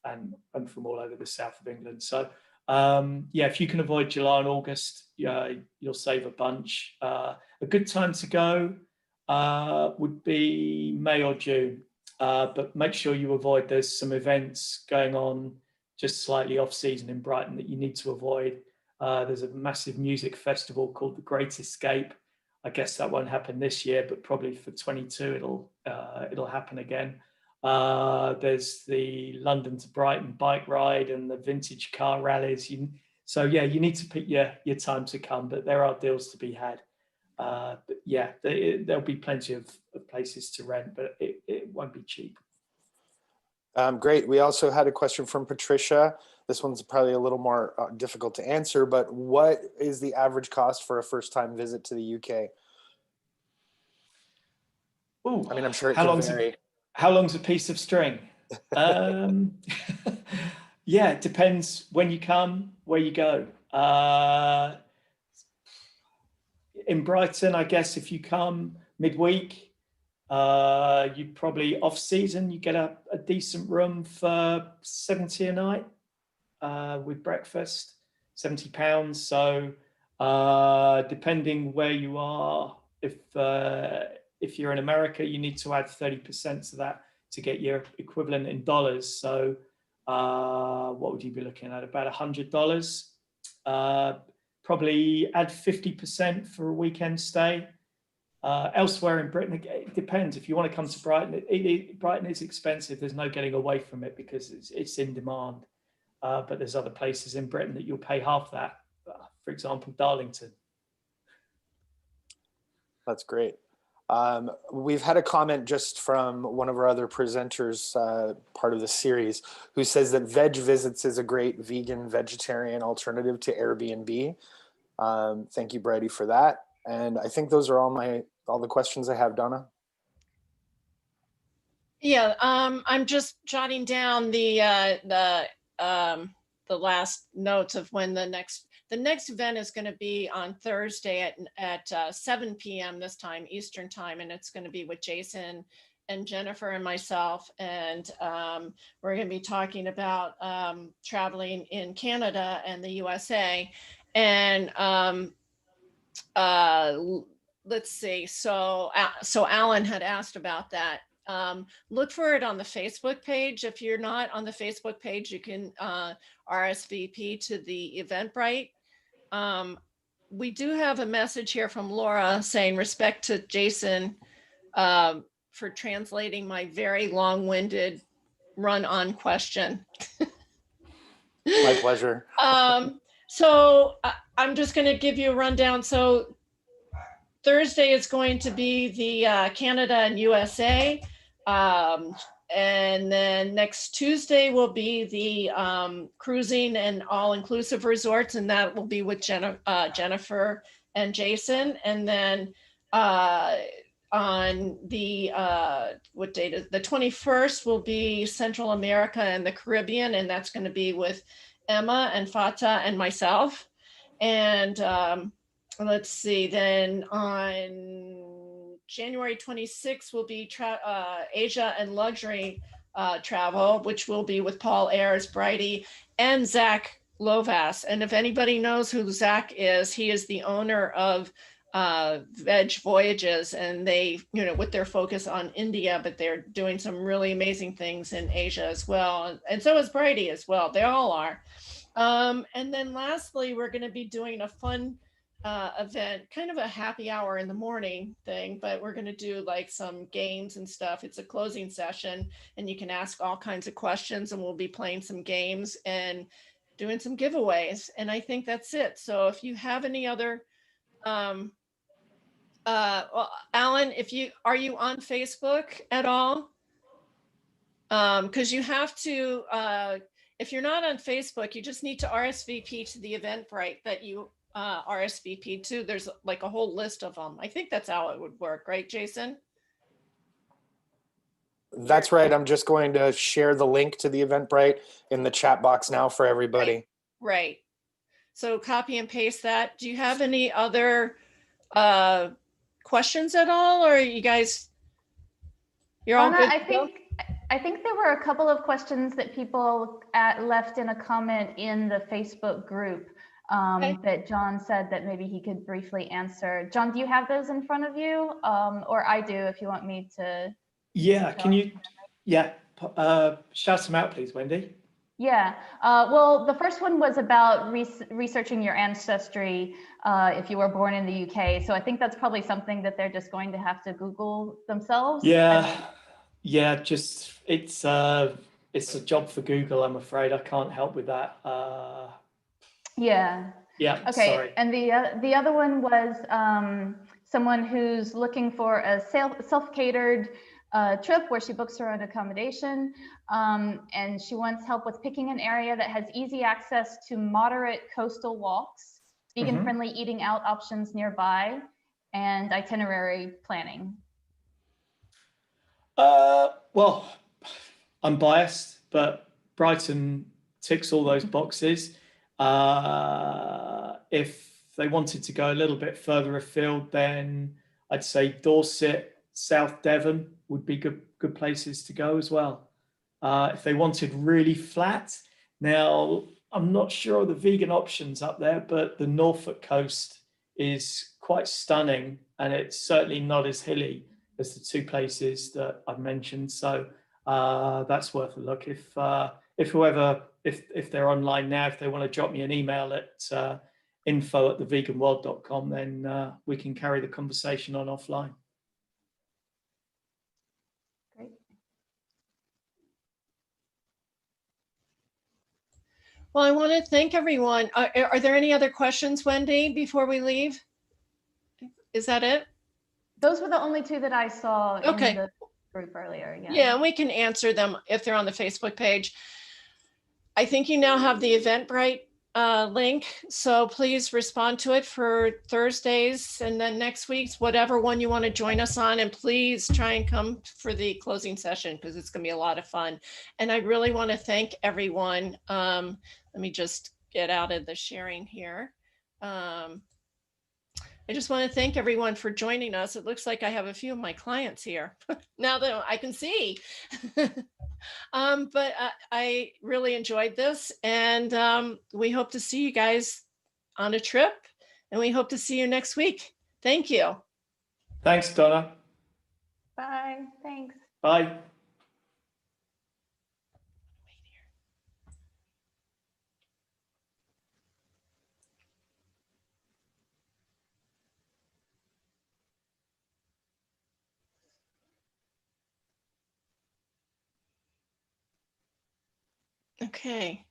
Speaker 7: and from all over the south of England. So if you can avoid July and August, you'll save a bunch. A good time to go would be May or June, but make sure you avoid. There's some events going on just slightly off season in Brighton that you need to avoid. There's a massive music festival called The Great Escape. I guess that won't happen this year, but probably for 22 it'll happen again. There's the London to Brighton bike ride and the vintage car rallies. So yeah, you need to pick your time to come, but there are deals to be had. But yeah, there'll be plenty of places to rent, but it won't be cheap.
Speaker 2: Great. We also had a question from Patricia. This one's probably a little more difficult to answer, but what is the average cost for a first-time visit to the UK?
Speaker 7: Ooh,
Speaker 2: I mean, I'm sure it can vary.
Speaker 7: How long's a piece of string? Yeah, it depends when you come, where you go. In Brighton, I guess if you come midweek, you'd probably off season, you get a decent room for 70 a night with breakfast, £70. So depending where you are, if you're in America, you need to add 30% to that to get your equivalent in dollars. So what would you be looking at? About $100. Probably add 50% for a weekend stay. Elsewhere in Britain, it depends. If you want to come to Brighton, Brighton is expensive. There's no getting away from it because it's in demand. But there's other places in Britain that you'll pay half that. For example, Darlington.
Speaker 2: That's great. We've had a comment just from one of our other presenters, part of the series, who says that Veg Visits is a great vegan, vegetarian alternative to Airbnb. Thank you, Brady, for that. And I think those are all the questions I have, Donna.
Speaker 1: Yeah, I'm just jotting down the last notes of when the next event is going to be on Thursday at 7 p.m. this time, Eastern time, and it's going to be with Jason and Jennifer and myself, and we're going to be talking about traveling in Canada and the USA, and let's see. So Alan had asked about that. Look for it on the Facebook page. If you're not on the Facebook page, you can RSVP to the Eventbrite. We do have a message here from Laura saying respect to Jason for translating my very long-winded run-on question.
Speaker 2: My pleasure.
Speaker 1: So I'm just going to give you a rundown. So Thursday is going to be the Canada and USA. And then next Tuesday will be the cruising and all-inclusive resorts, and that will be with Jennifer and Jason. And then on the, what date is the 21st will be Central America and the Caribbean, and that's going to be with Emma and Fata and myself. And let's see, then on January 26th will be Asia and luxury travel, which will be with Paul Ayers, Bridie, and Zach Lovas. And if anybody knows who Zach is, he is the owner of Veg Voyages, and they, with their focus on India, but they're doing some really amazing things in Asia as well. And so is Bridie as well. They all are. And then lastly, we're going to be doing a fun event, kind of a happy hour in the morning thing, but we're going to do like some games and stuff. It's a closing session, and you can ask all kinds of questions, and we'll be playing some games and doing some giveaways. And I think that's it. So if you have any other, well, Alan, are you on Facebook at all? Because you have to, if you're not on Facebook, you just need to RSVP to the Eventbrite that you RSVP to. There's like a whole list of them. I think that's how it would work, right, Jason?
Speaker 2: That's right. I'm just going to share the link to the Eventbrite in the chat box now for everybody.
Speaker 1: Right. So copy and paste that. Do you have any other questions at all, or you guys, you're all good?
Speaker 6: I think there were a couple of questions that people left in a comment in the Facebook group that John said that maybe he could briefly answer. John, do you have those in front of you? Or I do, if you want me to.
Speaker 7: Yeah, can you, shout them out, please, Wendy.
Speaker 6: Yeah, well, the first one was about researching your ancestry if you were born in the UK. So I think that's probably something that they're just going to have to Google themselves.
Speaker 7: Yeah, Yeah, just it's a job for Google. I'm afraid I can't help with that.
Speaker 6: Yeah.
Speaker 7: Yeah.
Speaker 6: Okay.
Speaker 7: Sorry.
Speaker 6: And the other one was someone who's looking for a self-catered trip where she books her own accommodation, and she wants help with picking an area that has easy access to moderate coastal walks, vegan-friendly eating out options nearby, and itinerary planning.
Speaker 7: Well, I'm biased, but Brighton ticks all those boxes. If they wanted to go a little bit further afield, then I'd say Dorset, South Devon would be good places to go as well. If they wanted really flat, now I'm not sure of the vegan options up there, but the Norfolk coast is quite stunning, and it's certainly not as hilly as the two places that I've mentioned. So that's worth a look. If they're online now, if they want to drop me an email at info@theveganworld.com, then we can carry the conversation on offline.
Speaker 6: Great.
Speaker 1: Well, I want to thank everyone. Are there any other questions, Wendy, before we leave? Is that it?
Speaker 6: Those were the only two that I saw
Speaker 1: Okay.
Speaker 6: in the group earlier. Yeah.
Speaker 1: Yeah, and we can answer them if they're on the Facebook page. I think you now have the Eventbrite link, so please respond to it for Thursdays and then next week's, whatever one you want to join us on, and please try and come for the closing session because it's going to be a lot of fun. And I really want to thank everyone. Let me just get out of the sharing here. I just want to thank everyone for joining us. It looks like I have a few of my clients here now that I can see. But I really enjoyed this, and we hope to see you guys on a trip, and we hope to see you next week. Thank you.
Speaker 7: Thanks, Donna.
Speaker 6: Bye. Thanks.
Speaker 7: Bye.
Speaker 1: Okay.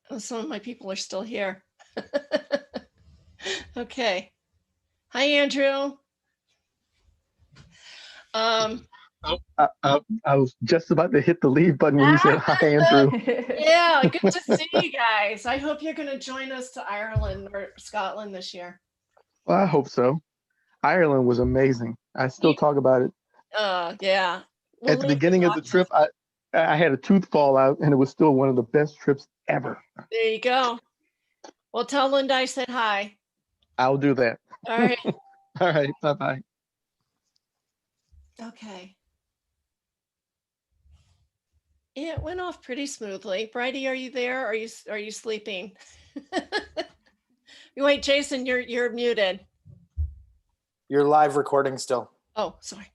Speaker 1: Oh, some of my people are still here. Okay. Hi, Andrew.
Speaker 8: I was just about to hit the leave button when you said hi, Andrew.
Speaker 1: Yeah, good to see you guys. I hope you're going to join us to Ireland or Scotland this year.
Speaker 8: Well, I hope so. Ireland was amazing. I still talk about it.
Speaker 1: Yeah.
Speaker 8: At the beginning of the trip, I had a tooth fall out, and it was still one of the best trips ever.
Speaker 1: There you go. Well, tell Linda I said hi.
Speaker 8: I'll do that.
Speaker 1: All right.
Speaker 8: All right. Bye-bye.
Speaker 1: Okay. Yeah, it went off pretty smoothly. Bridie, are you there? Are you sleeping? Wait, Jason, you're muted.
Speaker 2: You're live recording still.
Speaker 1: Oh, sorry.